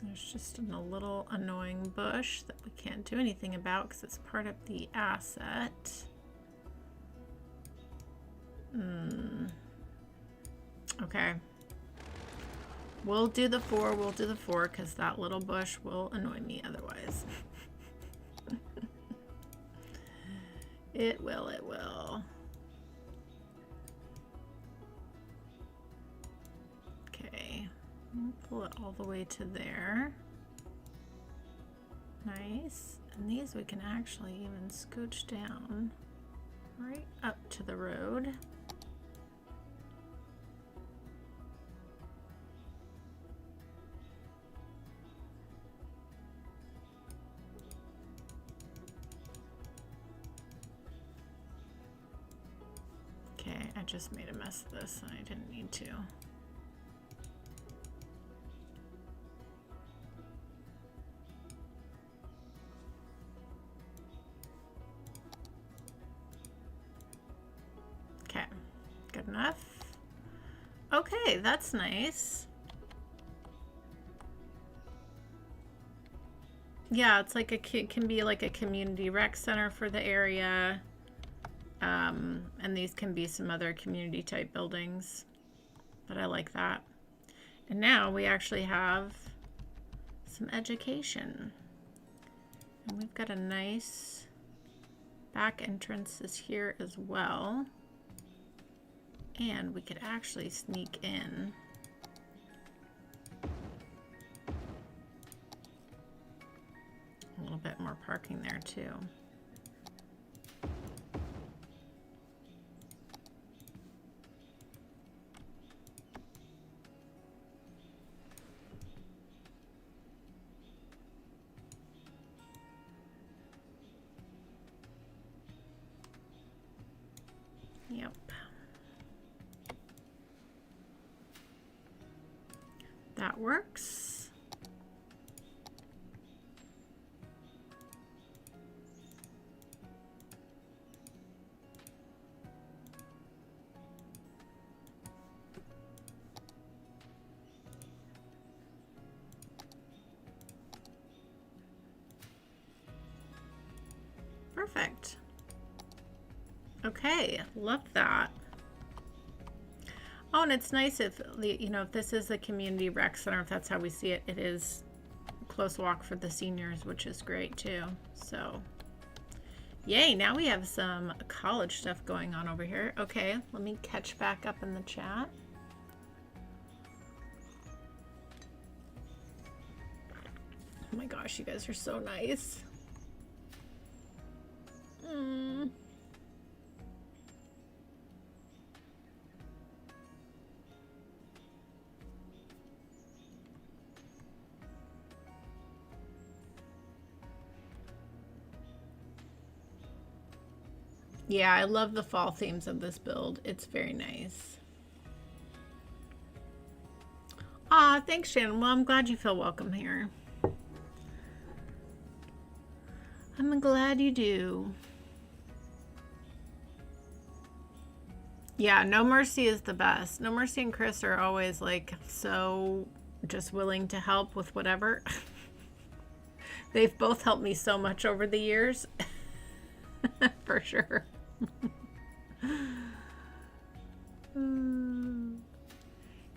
There's just a little annoying bush that we can't do anything about because it's part of the asset. Okay. We'll do the 4, we'll do the 4, because that little bush will annoy me otherwise. It will, it will. Okay, we'll pull it all the way to there. Nice. And these we can actually even scooch down right up to the road. I just made a mess of this and I didn't need to. Okay, good enough. Okay, that's nice. Yeah, it's like it can be like a community rec center for the area. And these can be some other community type buildings, but I like that. And now we actually have some education. And we've got a nice back entrance is here as well. And we could actually sneak in. A little bit more parking there too. Yep. That works. Perfect. Okay, love that. Oh, and it's nice if, you know, if this is a community rec center, if that's how we see it, it is a close walk for the seniors, which is great too. So, yay, now we have some college stuff going on over here. Okay, let me catch back up in the chat. Oh my gosh, you guys are so nice. Yeah, I love the fall themes of this build. It's very nice. Ah, thanks, Shannon. Well, I'm glad you feel welcome here. I'm glad you do. Yeah, No Mercy is the best. No Mercy and Chris are always like so just willing to help with whatever. They've both helped me so much over the years. For sure.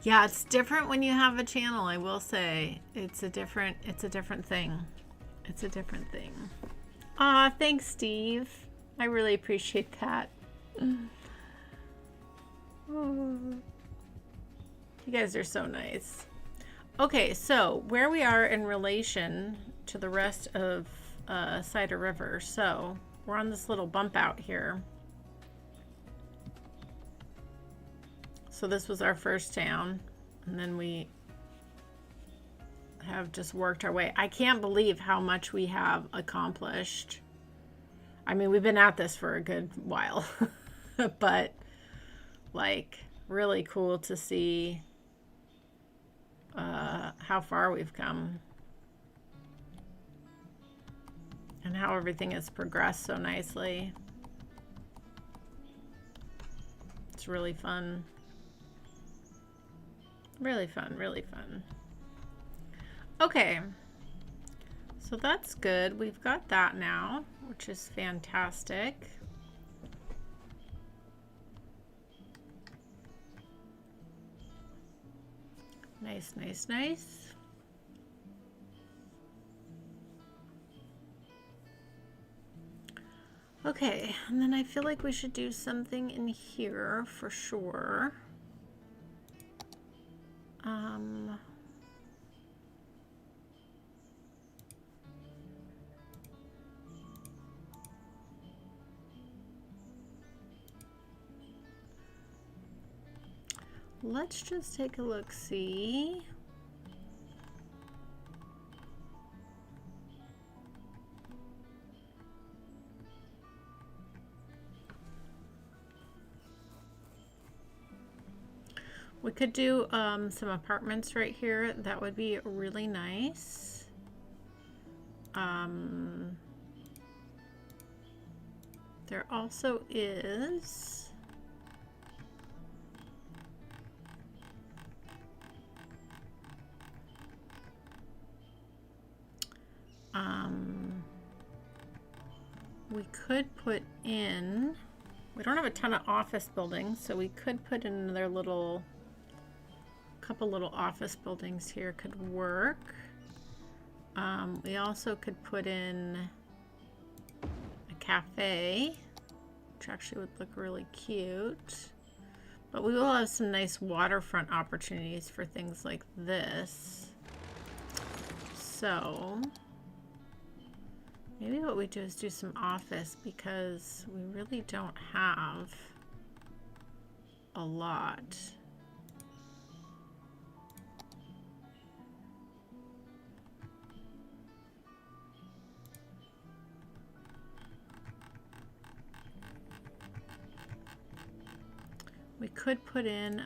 Yeah, it's different when you have a channel, I will say. It's a different thing. It's a different thing. Aw, thanks, Steve. I really appreciate that. You guys are so nice. Okay, so where we are in relation to the rest of Cider River. So we're on this little bump out here. So this was our first town, and then we have just worked our way. I can't believe how much we have accomplished. I mean, we've been at this for a good while, but like really cool to see how far we've come and how everything has progressed so nicely. It's really fun. Really fun, really fun. Okay, so that's good. We've got that now, which is fantastic. Nice, nice, nice. Okay, and then I feel like we should do something in here for sure. Let's just take a look, see. We could do some apartments right here. That would be really nice. There also is we could put in, we don't have a ton of office buildings, so we could put in another couple little office buildings here could work. We also could put in a cafe, which actually would look really cute. But we will have some nice waterfront opportunities for things like this. So maybe what we do is do some office, because we really don't have a lot. We could put in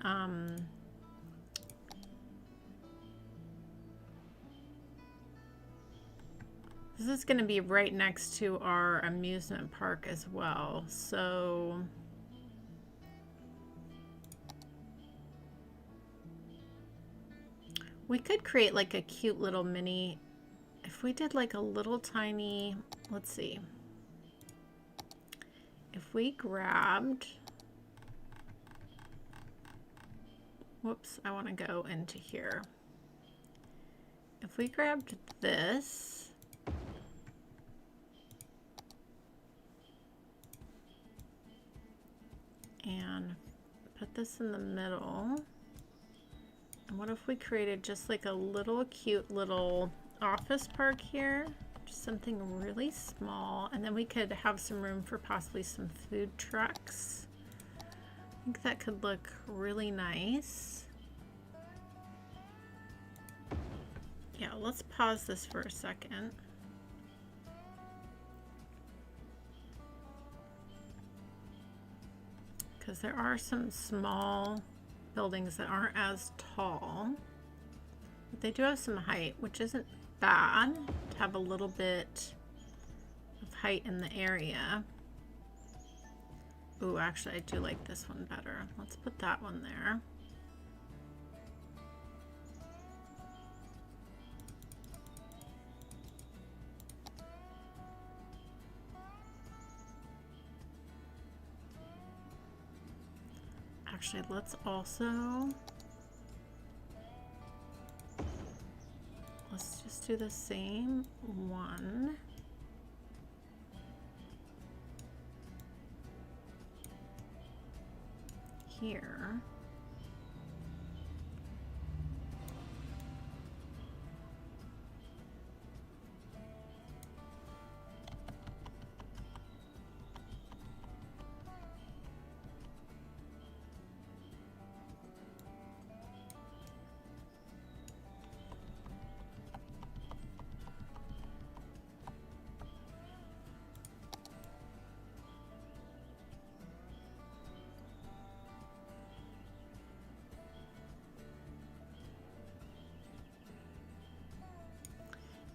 this is going to be right next to our amusement park as well, so we could create like a cute little mini, if we did like a little tiny, let's see, if we grabbed, whoops, I want to go into here. If we grabbed this and put this in the middle, and what if we created just like a little cute little office park here, just something really small, and then we could have some room for possibly some food trucks. I think that could look really nice. Yeah, let's pause this for a second. Because there are some small buildings that aren't as tall, but they do have some height, which isn't bad to have a little bit of height in the area. Ooh, actually I do like this one better. Let's put that one there. Actually, let's just do the same one. Here.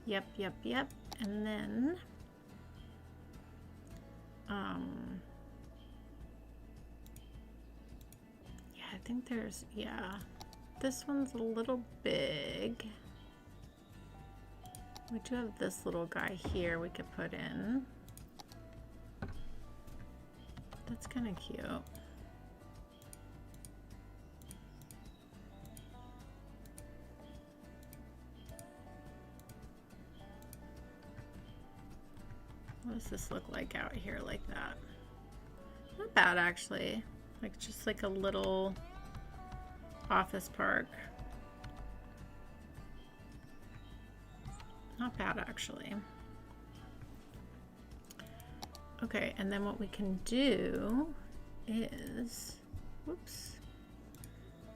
Yep. And then, yeah, I think there's, yeah, this one's a little big. We do have this little guy here we could put in. That's kind of cute. What does this look like out here like that? Not bad, actually. Like just like a little office park. Not bad, actually. Okay, and then what we can do is, whoops,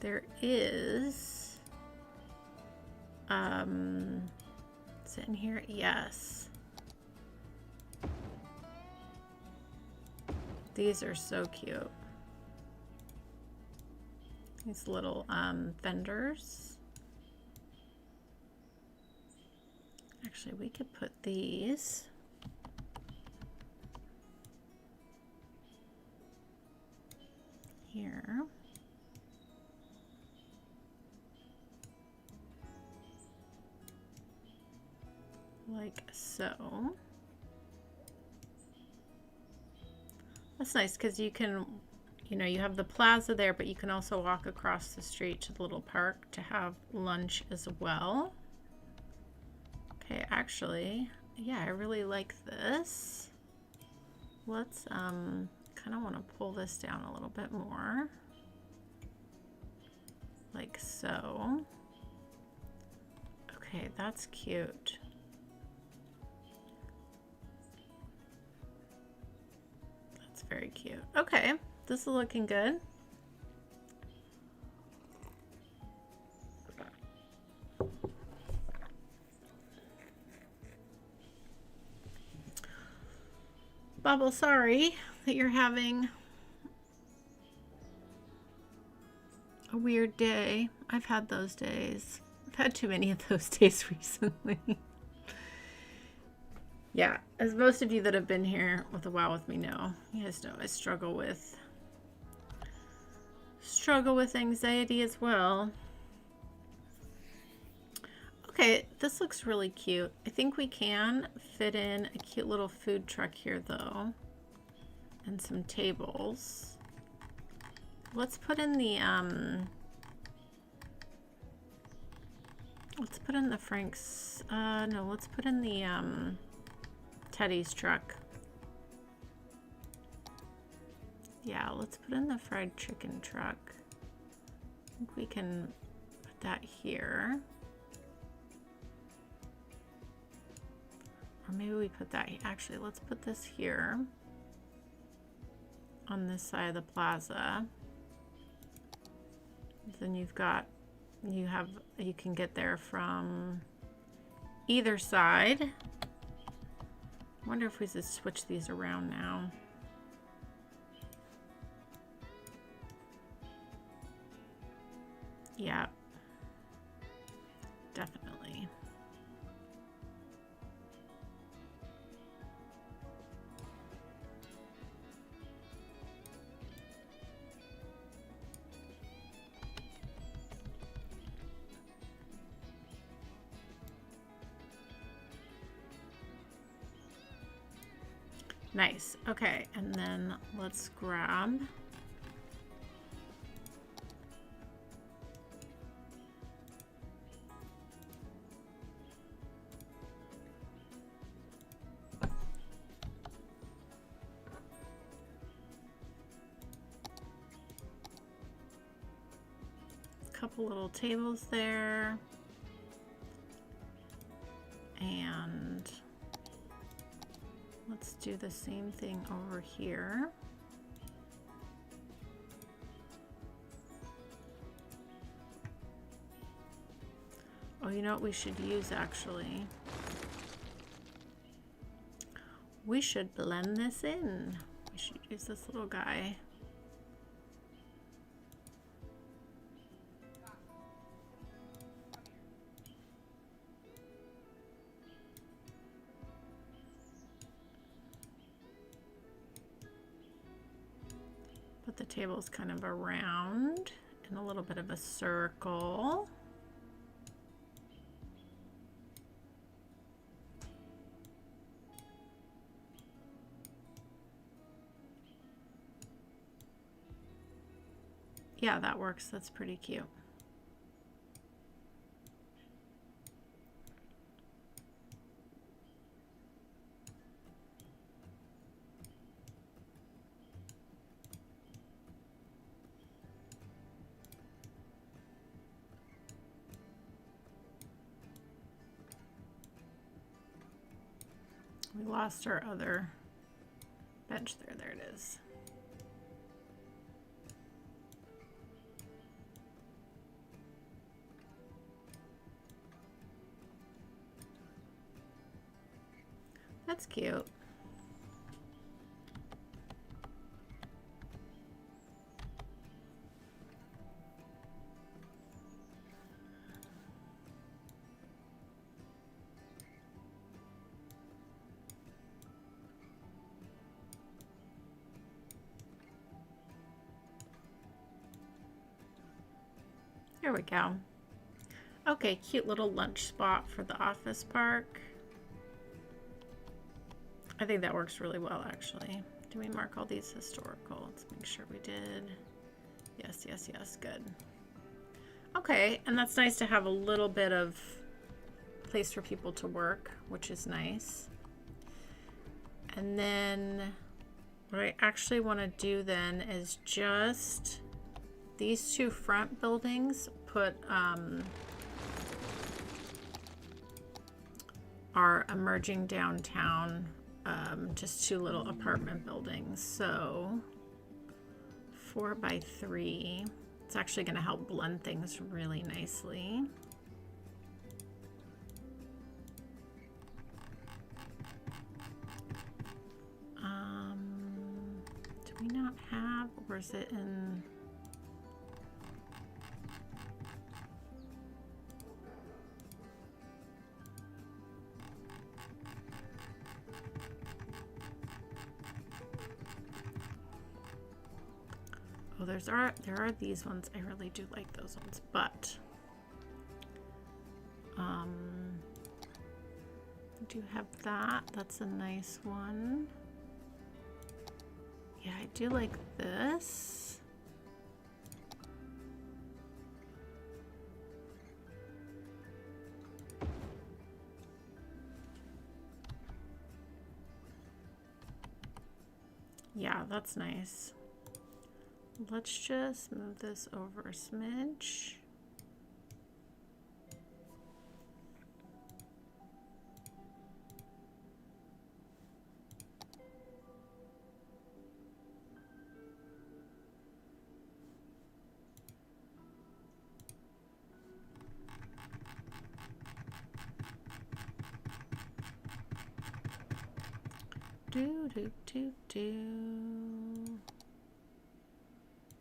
there is, is it in here? Yes. These are so cute. These little vendors. Actually, we could put these here. Like so. That's nice because you can, you know, you have the plaza there, but you can also walk across the street to the little park to have lunch as well. Okay, actually, yeah, I really like this. Let's kind of want to pull this down a little bit more. Like so. Okay, that's cute. That's very cute. Okay, this is looking good. Bubble, sorry that you're having a weird day. I've had those days. I've had too many of those days recently. Yeah, as most of you that have been here with a while with me know, you guys know I struggle with anxiety as well. Okay, this looks really cute. I think we can fit in a cute little food truck here though, and some tables. Let's put in the Frank's, no, let's put in the Teddy's truck. Yeah, let's put in the fried chicken truck. I think we can put that here. Or maybe we put that, actually, let's put this here on this side of the plaza. Then you can get there from either side. I wonder if we should switch these around now. Yeah, definitely. Nice. Okay, and then let's grab a couple little tables there. And let's do the same thing over here. Oh, you know what we should use actually? We should blend this in. We should use this little guy. Put the tables kind of around in a little bit of a circle. Yeah, that works. That's pretty cute. We lost our other bench there. There it is. That's cute. There we go. Okay, cute little lunch spot for the office park. I think that works really well, actually. Do we mark all these historical? Let's make sure we did. Yes, yes, yes, good. Okay, and that's nice to have a little bit of place for people to work, which is nice. And then what I actually want to do then is just these two front buildings, put our emerging downtown, just two little apartment buildings. So 4 by 3. It's actually going to help blend things really nicely. Do we not have, or is it in? Oh, there are these ones. I really do like those ones, but I do have that. That's a nice one. Yeah, I do like this. Yeah, that's nice. Let's just move this over a smidge.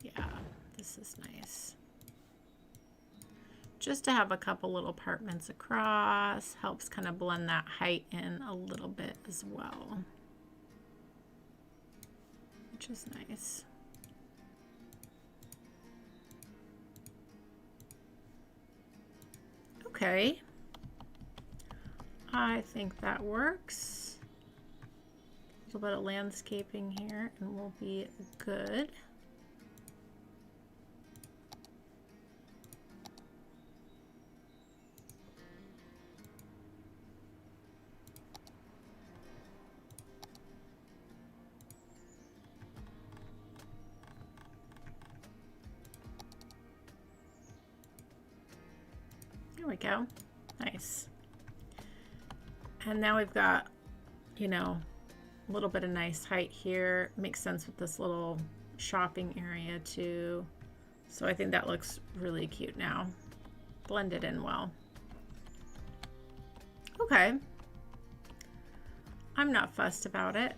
Yeah, this is nice. Just to have a couple little apartments across helps kind of blend that height in a little bit as well, which is nice. Okay, I think that works. A little bit of landscaping here and we'll be good. There we go. Nice. And now we've got, you know, a little bit of nice height here. Makes sense with this little shopping area too. So I think that looks really cute now. Blended in well. Okay. I'm not fussed about it.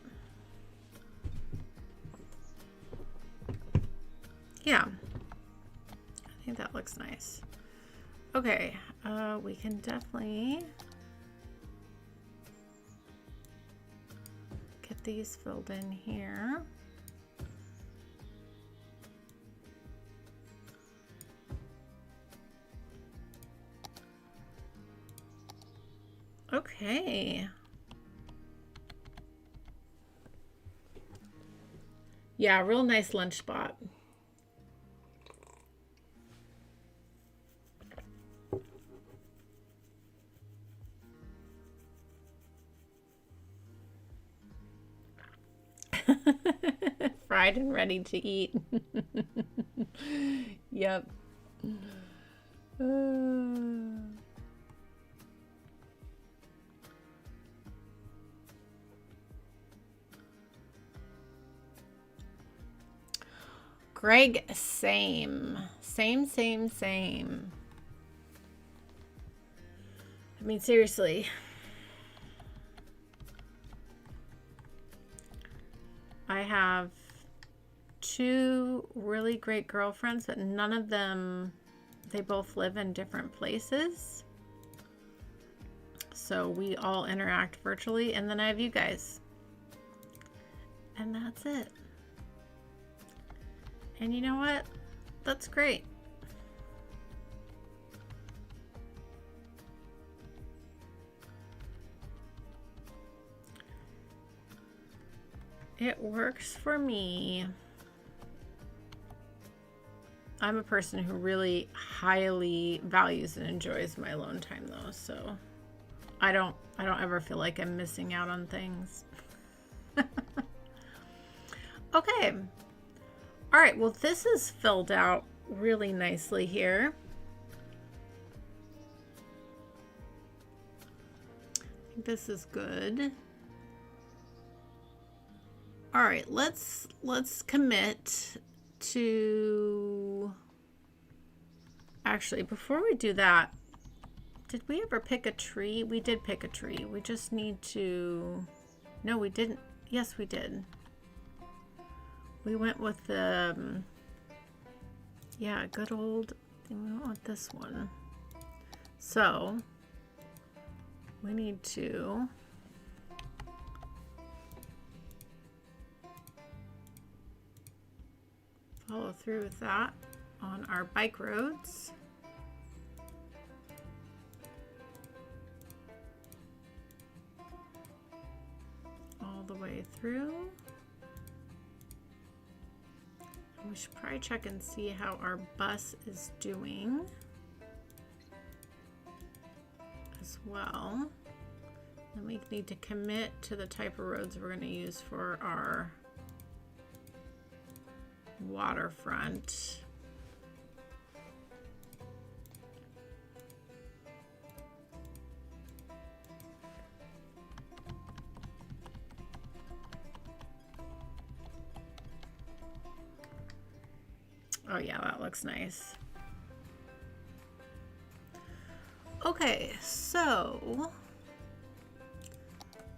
Yeah. I think that looks nice. Okay, we can definitely get these filled in here. Okay. Yeah, real nice lunch spot. Fried and ready to eat. Yep. Greg, same. Same. I mean, seriously. I have 2 really great girlfriends, but none of them, they both live in different places. So we all interact virtually, and then I have you guys. And that's it. And you know what? That's great. It works for me. I'm a person who really highly values and enjoys my alone time though, so I don't ever feel like I'm missing out on things. Okay. All right, well, this is filled out really nicely here. I think this is good. All right, let's commit to, actually, before we do that, did we ever pick a tree? We did pick a tree. We just need to, no, we didn't. Yes, we did. We went with the, yeah, good old, we went with this one. So we need to follow through with that on our bike roads. All the way through. We should probably check and see how our bus is doing as well. Then we need to commit to the type of roads we're going to use for our waterfront. Oh yeah, that looks nice. Okay, so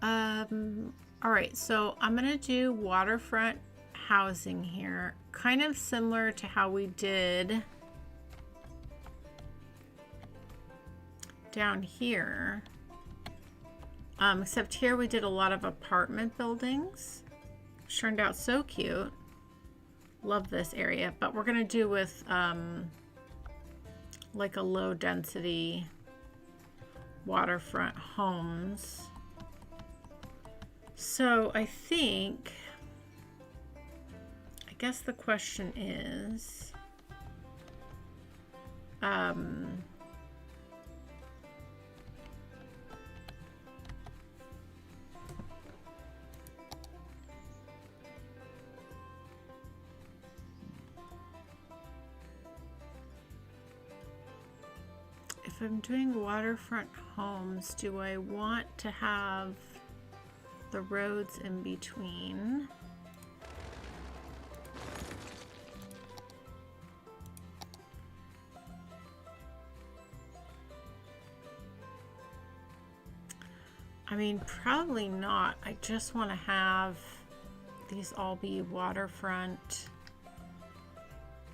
all right, so I'm gonna do waterfront housing here, kind of similar to how we did down here, except here we did a lot of apartment buildings. Turned out so cute. Love this area, but we're gonna do with like a low density waterfront homes. So I think, I guess the question is, if I'm doing waterfront homes, do I want to have the roads in between? I mean, probably not. I just want to have these all be waterfront.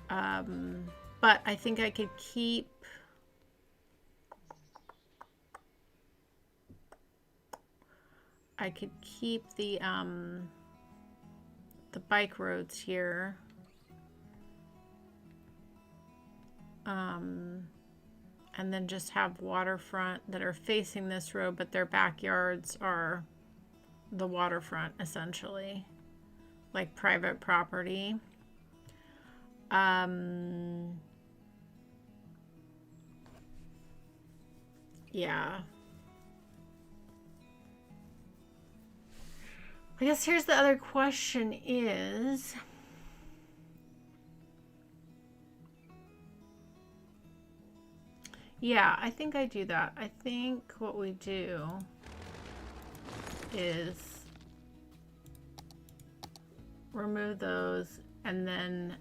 But I think I could keep the bike roads here. And then just have waterfront that are facing this road, but their backyards are the waterfront, essentially, like private property. Yeah. I guess here's the other question is, yeah, I think I do that. I think what we do is remove those and then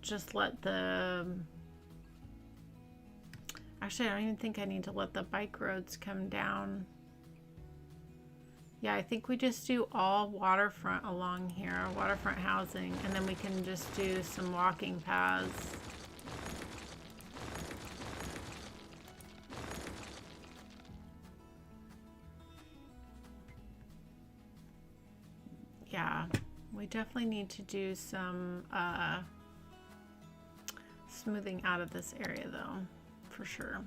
just let the, actually, I don't even think I need to let the bike roads come down. Yeah, I think we just do all waterfront along here, waterfront housing, and then we can just do some walking paths. Yeah, we definitely need to do some smoothing out of this area though, for sure.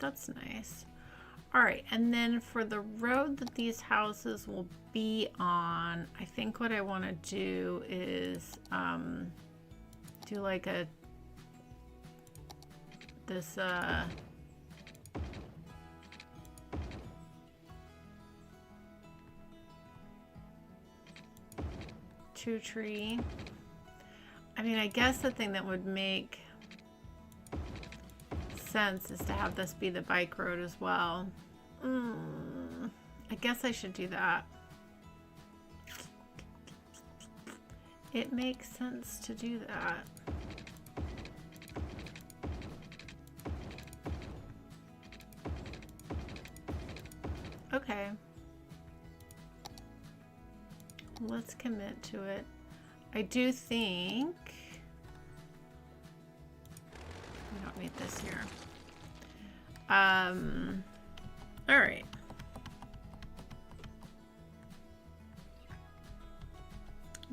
That's nice. All right, and then for the road that these houses will be on, I think what I want to do is do like this 2-tree. I mean, I guess the thing that would make sense is to have this be the bike road as well. I guess I should do that. It makes sense to do that. Okay. Let's commit to it. I do think we don't need this here. All right.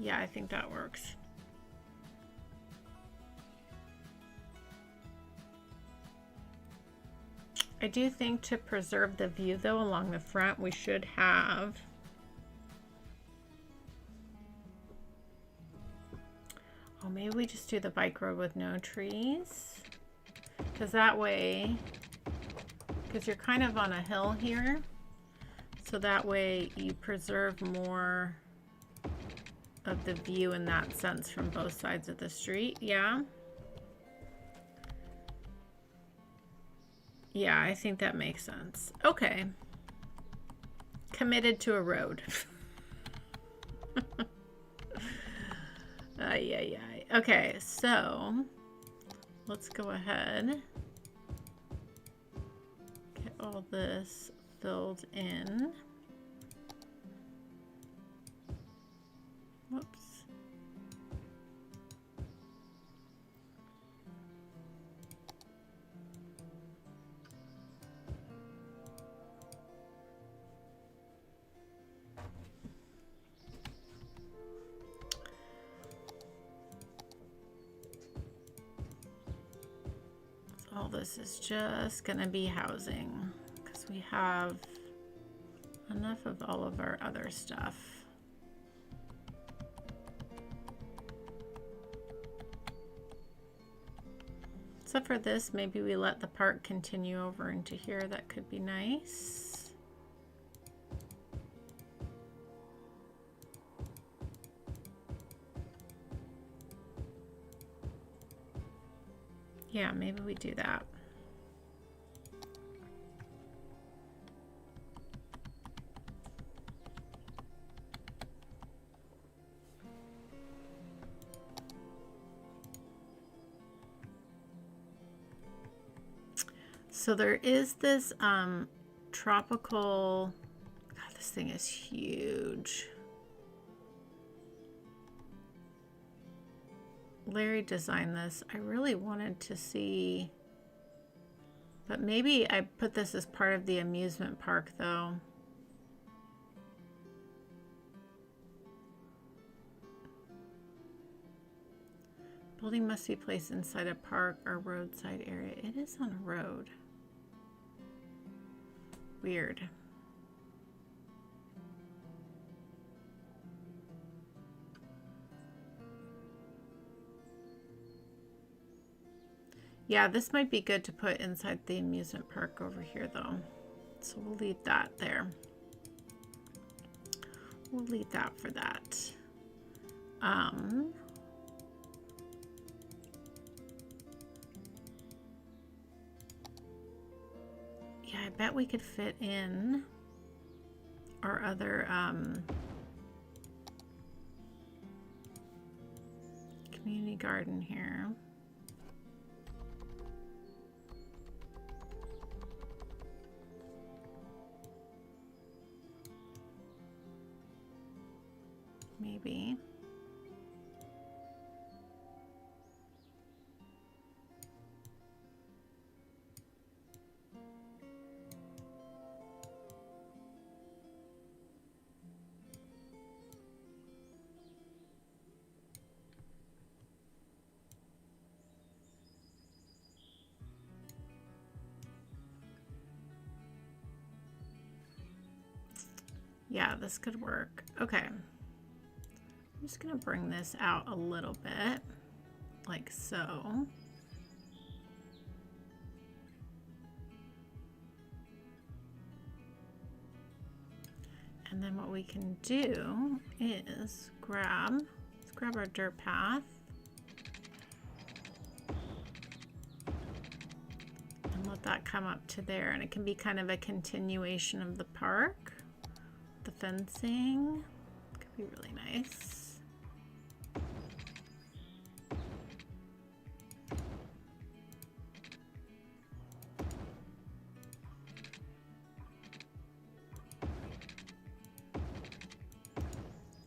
Yeah, I think that works. I do think to preserve the view though along the front, we should have maybe we just do the bike road with no trees, because that way, because you're kind of on a hill here, so that way you preserve more of the view in that sense from both sides of the street. Yeah, I think that makes sense. Okay, committed to a road. Yeah. Okay, so let's go ahead, get all this filled in. Whoops. All this is just gonna be housing because we have enough of all of our other stuff. Except for this, maybe we let the park continue over into here. That could be nice. Yeah, maybe we do that. So there is this tropical, God, this thing is huge. Larry designed this. I really wanted to see, but maybe I put this as part of the amusement park though. Building must be placed inside a park or roadside area. It is on a road. Weird. Yeah, this might be good to put inside the amusement park over here though. So we'll leave that there. We'll leave that for that. Yeah, I bet we could fit in our other community garden here. Maybe. Yeah, this could work. Okay. I'm just gonna bring this out a little bit, like so. And then what we can do is let's grab our dirt path. And let that come up to there. And it can be kind of a continuation of the park. The fencing could be really nice.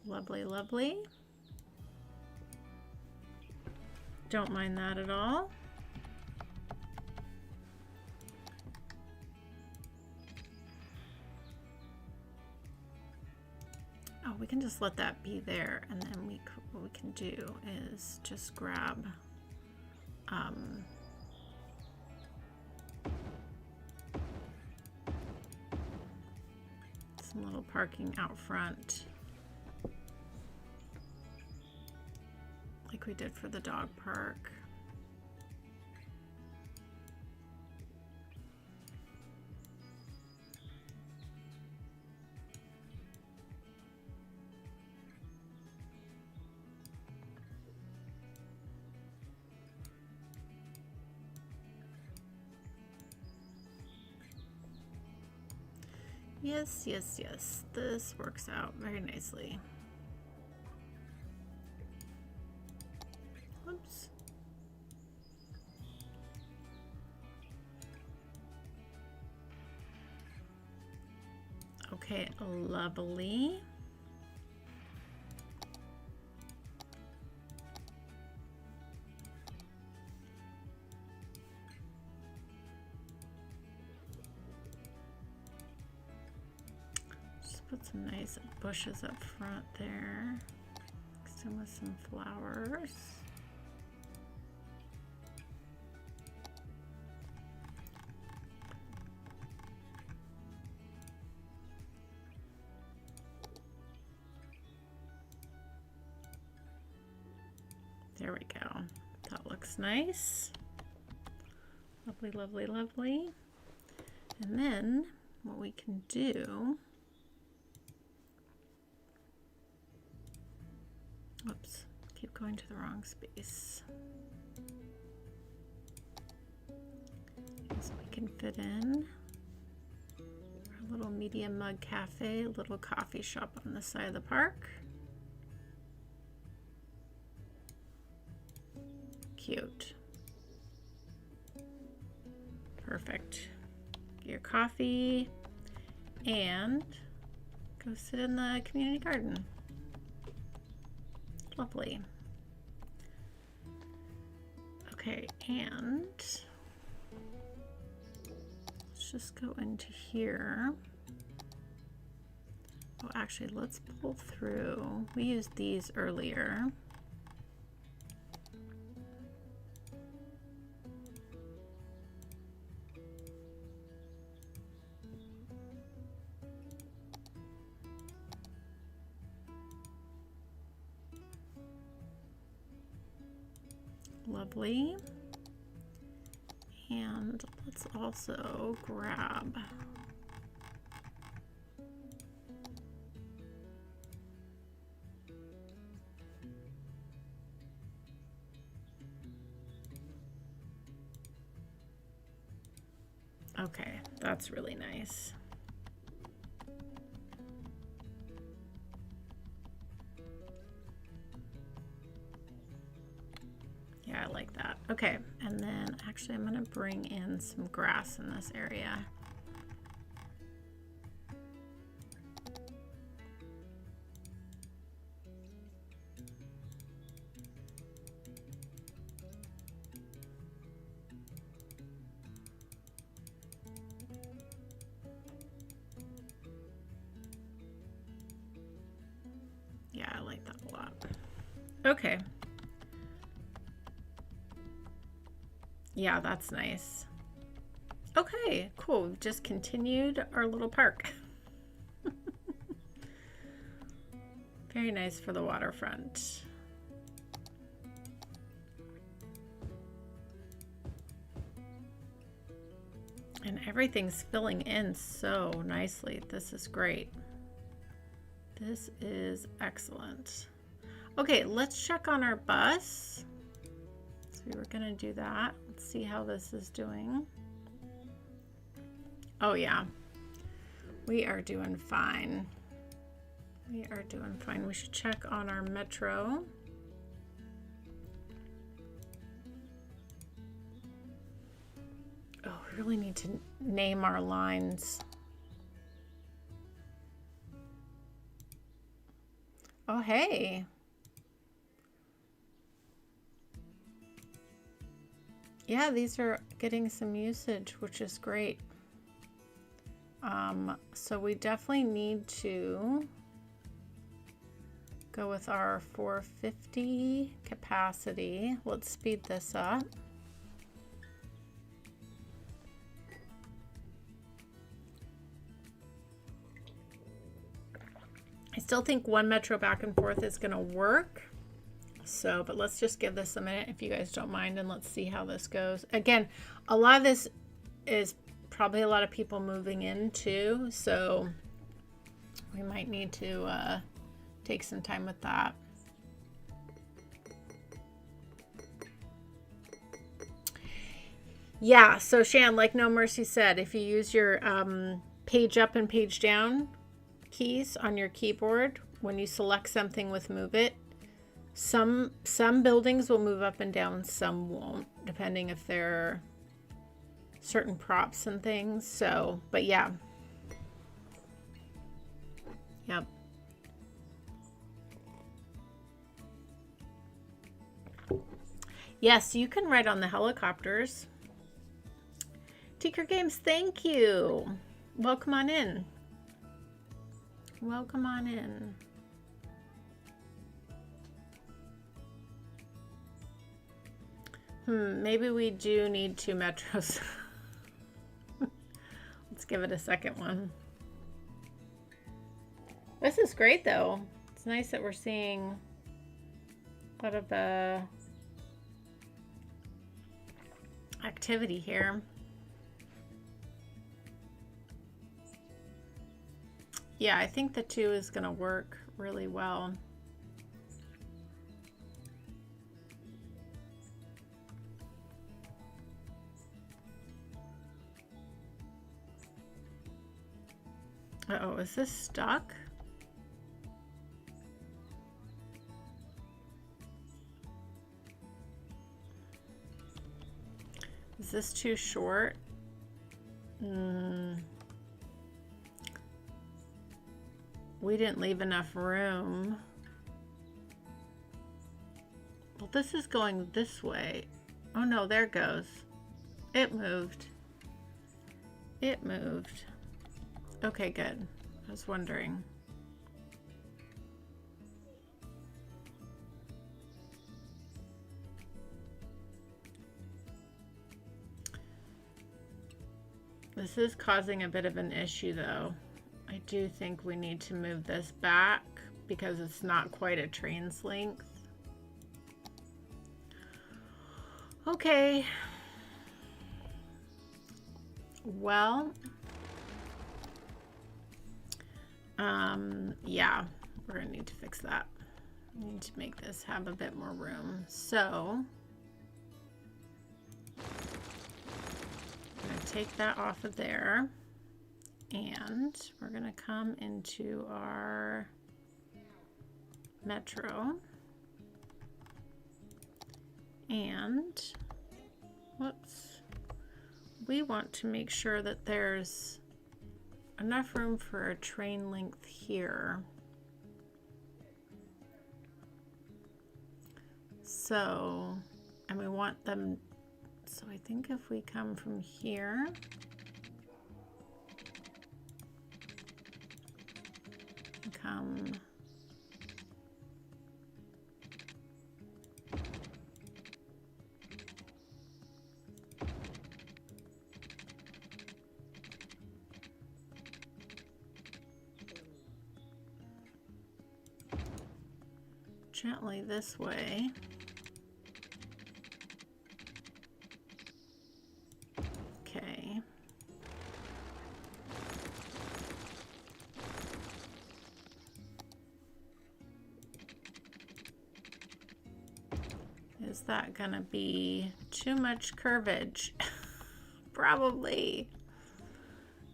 Lovely, lovely. Don't mind that at all. Oh, we can just let that be there, and then what we can do is just grab some little parking out front, like we did for the dog park. Yes, yes, yes. This works out very nicely. Oops. Okay, lovely. Put some nice bushes up front there, mix in with some flowers. There we go. That looks nice. Lovely, lovely, lovely. And then what we can do, oops, keep going to the wrong space. So we can fit in our little medium mug cafe, little coffee shop on the side of the park. Cute. Perfect. Get your coffee and go sit in the community garden. Lovely. Okay, and let's just go into here. Oh, actually, let's pull through. We used these earlier. Lovely. And let's also grab okay, that's really nice. Yeah, I like that. Okay, and then actually I'm gonna bring in some grass in this area. Yeah, I like that a lot. Okay. Yeah, that's nice. Okay, cool. We've just continued our little park. Very nice for the waterfront. And everything's filling in so nicely. This is great. This is excellent. Okay, let's check on our bus. So we were gonna do that. Let's see how this is doing. Oh yeah, we are doing fine. We are doing fine. We should check on our metro. Oh, we really need to name our lines. Oh, hey. Yeah, these are getting some usage, which is great. So we definitely need to go with our 450 capacity. Let's speed this up. I still think one metro back and forth is going to work. So, but let's just give this a minute if you guys don't mind, and let's see how this goes. Again, a lot of this is probably a lot of people moving in too, so we might need to take some time with that. Yeah, so Shan, like No Mercy said, if you use your page up and page down keys on your keyboard, when you select something with Move It, some buildings will move up and down, some won't, depending if they're certain props and things. So, but yeah. Yep. Yes, you can ride on the helicopters. Tinker Games, thank you. Welcome on in. Welcome on in. Maybe we do need 2 metros. Let's give it a second one. This is great though. It's nice that we're seeing a lot of activity here. Yeah, I think the 2 is going to work really well. Uh-oh, is this stuck? Is this too short? We didn't leave enough room. Well, this is going this way. Oh no, there it goes. It moved. It moved. Okay, good. I was wondering. This is causing a bit of an issue though. I do think we need to move this back because it's not quite a train's length. Okay. Well, yeah, we're gonna need to fix that. We need to make this have a bit more room. So I'm gonna take that off of there, and we're gonna come into our metro, and whoops, we want to make sure that there's enough room for a train length here. So, and we want them, so I think if we come from here, come gently this way. Okay. Is that gonna be too much curvage? Probably.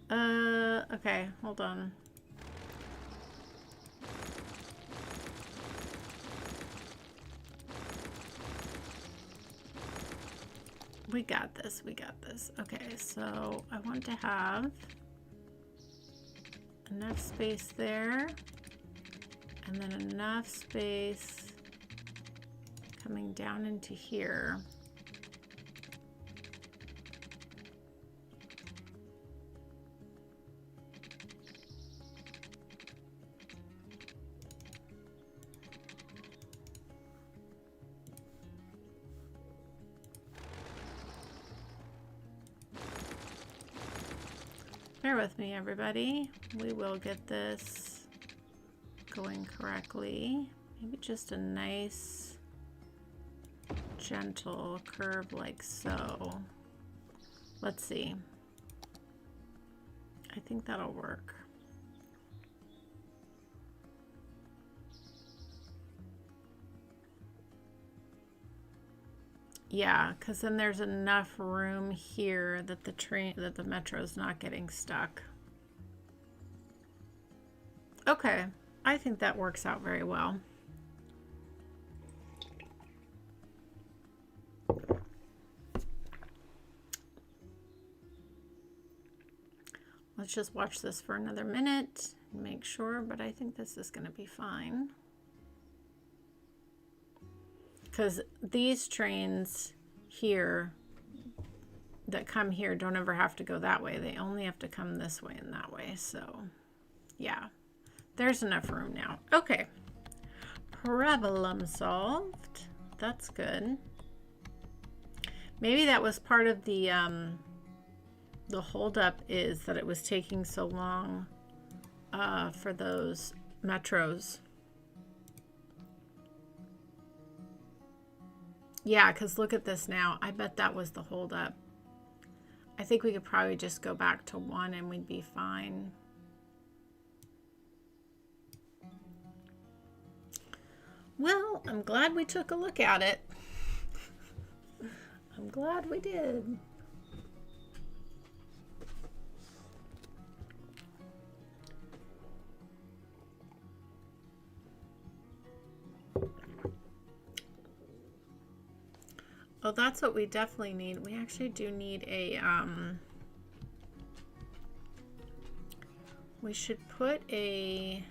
Okay, hold on. We got this, we got this. Okay, so I want to have enough space there, and then enough space coming down into here. Bear with me, everybody. We will get this going correctly. Maybe just a nice, gentle curve like so. Let's see. I think that'll work. Yeah, because then there's enough room here that the metro is not getting stuck. Okay, I think that works out very well. Let's just watch this for another minute and make sure, but I think this is going to be fine. Because these trains here that come here don't ever have to go that way. They only have to come this way and that way. So, yeah, there's enough room now. Okay, problem solved. That's good. Maybe that was part of the holdup, is that it was taking so long for those metros. Yeah, because look at this now. I bet that was the holdup. I think we could probably just go back to 1 and we'd be fine. Well, I'm glad we took a look at it. I'm glad we did. Oh, that's what we definitely need. We actually do need a, we should put a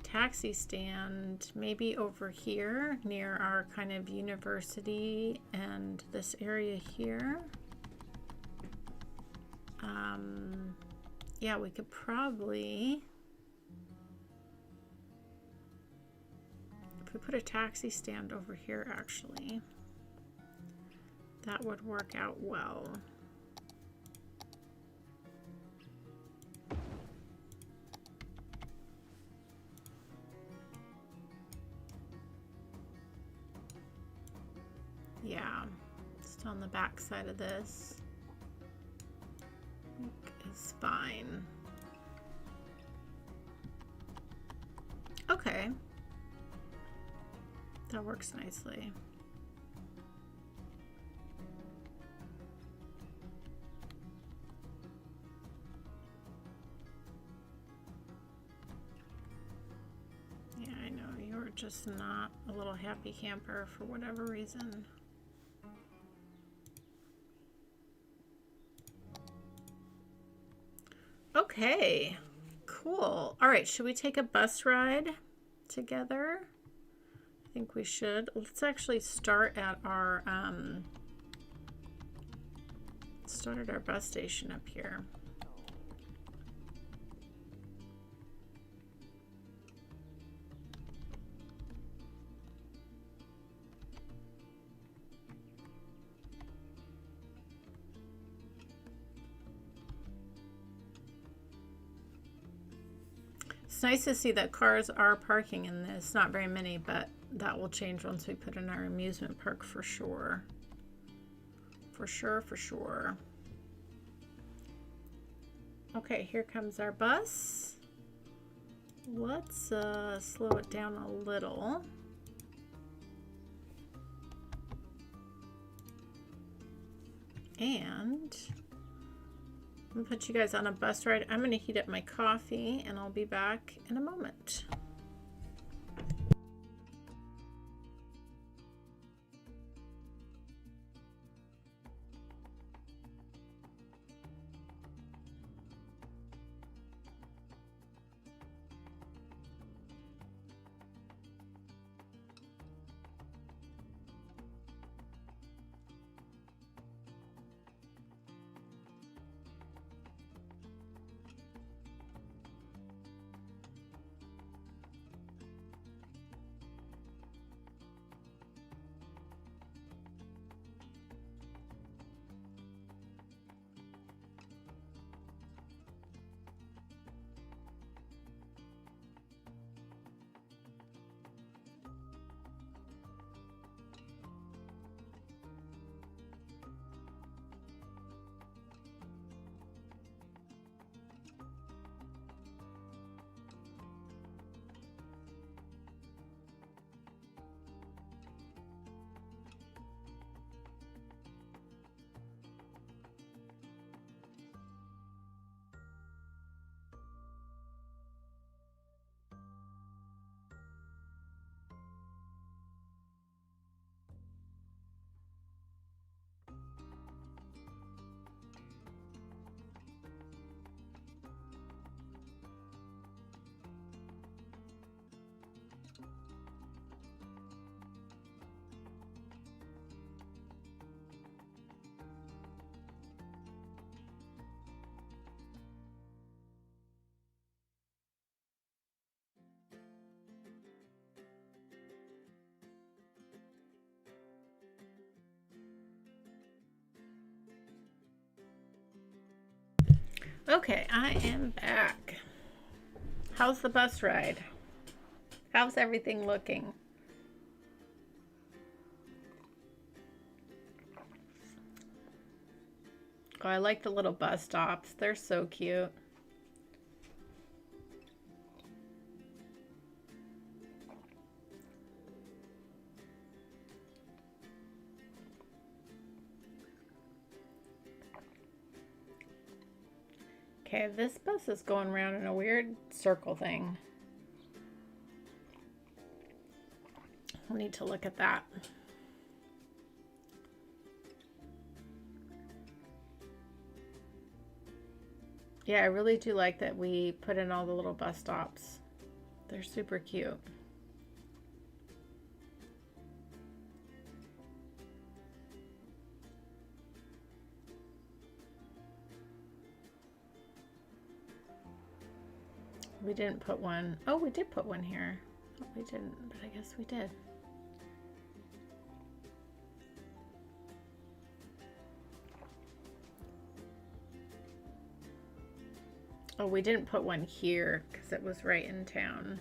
taxi stand maybe over here near our kind of university and this area here. Yeah, we could probably, if we put a taxi stand over here, actually, that would work out well. Yeah, just on the back side of this is fine. Okay, that works nicely. Yeah, I know you're just not a little happy camper for whatever reason. Okay, cool. All right, should we take a bus ride together? I think we should. Let's actually start at our bus station up here. It's nice to see that cars are parking in this. Not very many, but that will change once we put in our amusement park for sure. For sure, for sure. Okay, here comes our bus. Let's slow it down a little. And I'm gonna put you guys on a bus ride. I'm gonna heat up my coffee and I'll be back in a moment. Okay, I am back. How's the bus ride? How's everything looking? Oh, I like the little bus stops. They're so cute. Okay, this bus is going around in a weird circle thing. We'll need to look at that. Yeah, I really do like that we put in all the little bus stops. They're super cute. We didn't put one. Oh, we did put one here. Oh, we didn't, but I guess we did. Oh, we didn't put one here because it was right in town.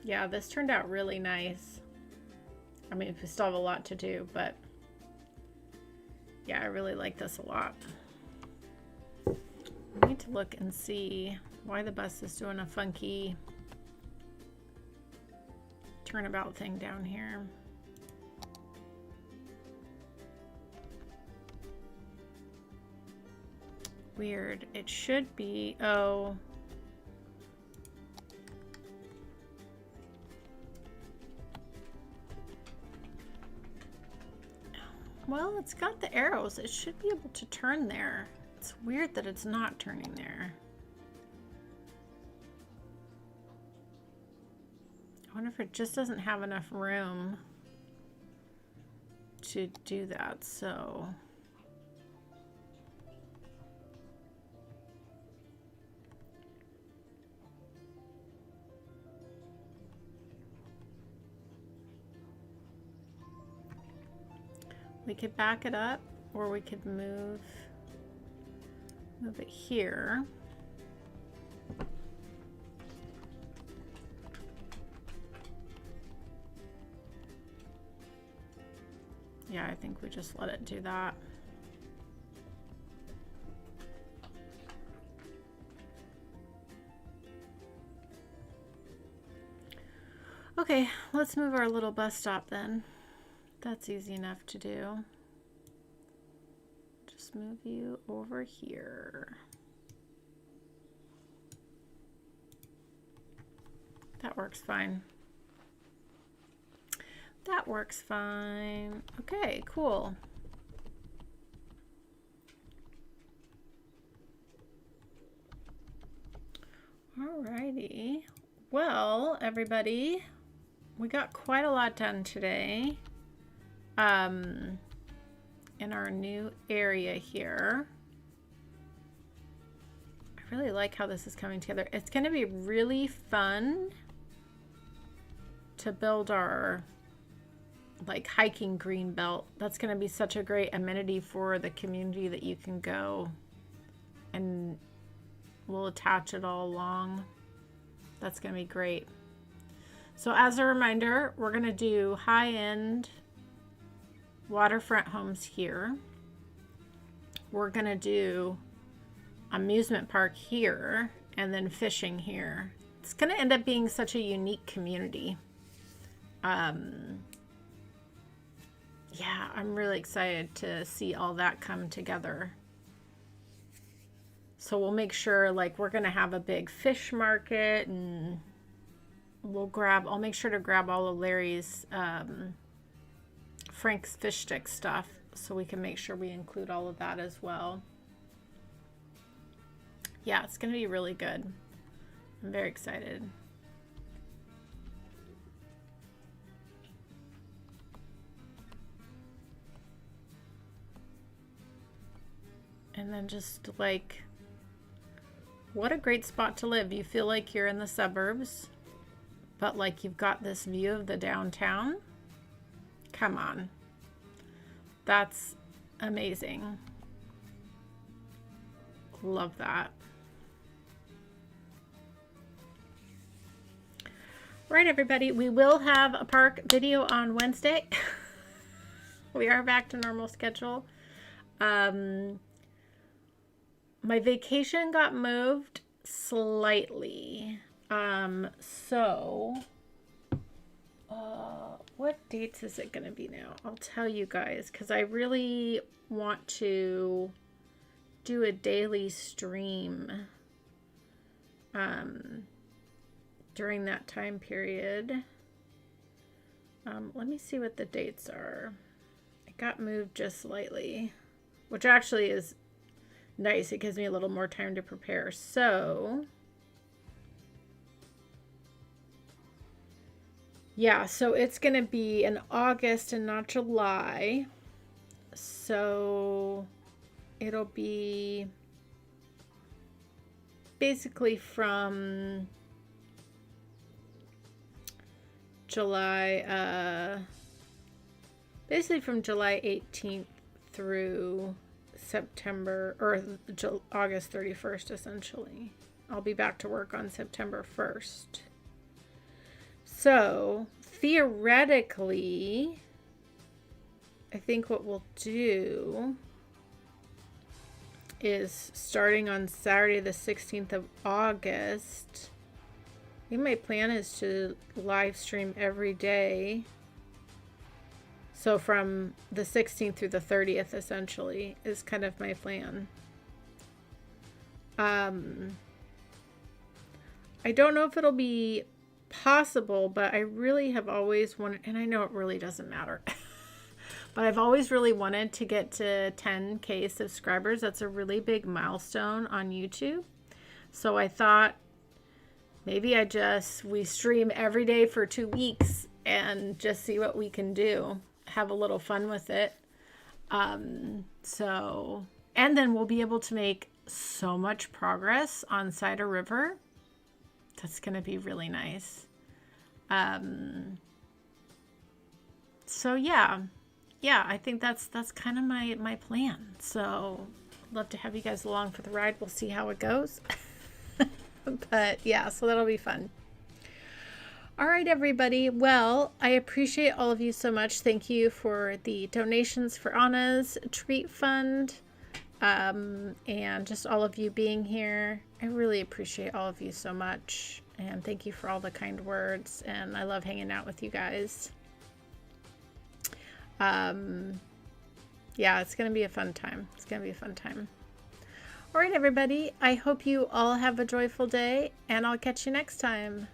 Yeah, this turned out really nice. I mean, we still have a lot to do, but yeah, I really like this a lot. I need to look and see why the bus is doing a funky turnabout thing down here. Weird. It should be, oh. Well, it's got the arrows. It should be able to turn there. It's weird that it's not turning there. I wonder if it just doesn't have enough room to do that, so We could back it up, or we could move it here. Yeah, I think we just let it do that. Okay, let's move our little bus stop then. That's easy enough to do. Just move you over here. That works fine. That works fine. Okay, cool. Alrighty. Well, everybody, we got quite a lot done today in our new area here. I really like how this is coming together. It's going to be really fun to build our like hiking green belt. That's going to be such a great amenity for the community that you can go, and we'll attach it all along. That's going to be great. So as a reminder, we're going to do high-end waterfront homes here. We're going to do amusement park here, and then fishing here. It's going to end up being such a unique community. Yeah, I'm really excited to see all that come together. So we'll make sure, like, we're going to have a big fish market, and I'll make sure to grab all of Larry's, Frank's fish stick stuff, so we can make sure we include all of that as well. Yeah, it's going to be really good. I'm very excited. And then just like, what a great spot to live. You feel like you're in the suburbs, but like you've got this view of the downtown. Come on. That's amazing. Love that. Right, everybody, we will have a park video on Wednesday. We are back to normal schedule. My vacation got moved slightly. What dates is it going to be now? I'll tell you guys, because I really want to do a daily stream during that time period. Let me see what the dates are. It got moved just slightly, which actually is nice. It gives me a little more time to prepare. So yeah, so it's going to be in August and not July. So it'll be basically from July 18th through September, or August 31st, essentially. I'll be back to work on September 1st. So theoretically, I think what we'll do is, starting on Saturday the 16th of August, I think my plan is to live stream every day. So from the 16th through the 30th, essentially, is kind of my plan. I don't know if it'll be possible, but I really have always wanted, and I know it really doesn't matter, but I've always really wanted to get to 10K subscribers. That's a really big milestone on YouTube. So I thought maybe we stream every day for 2 weeks and just see what we can do. Have a little fun with it. And then we'll be able to make so much progress on Cider River. That's going to be really nice. So yeah, yeah, I think that's kind of my plan. So I'd love to have you guys along for the ride. We'll see how it goes. But yeah, so that'll be fun. All right, everybody. Well, I appreciate all of you so much. Thank you for the donations for Anna's treat fund, and just all of you being here. I really appreciate all of you so much, and thank you for all the kind words, and I love hanging out with you guys. Yeah, it's gonna be a fun time. It's gonna be a fun time. All right, everybody. I hope you all have a joyful day, and I'll catch you next time.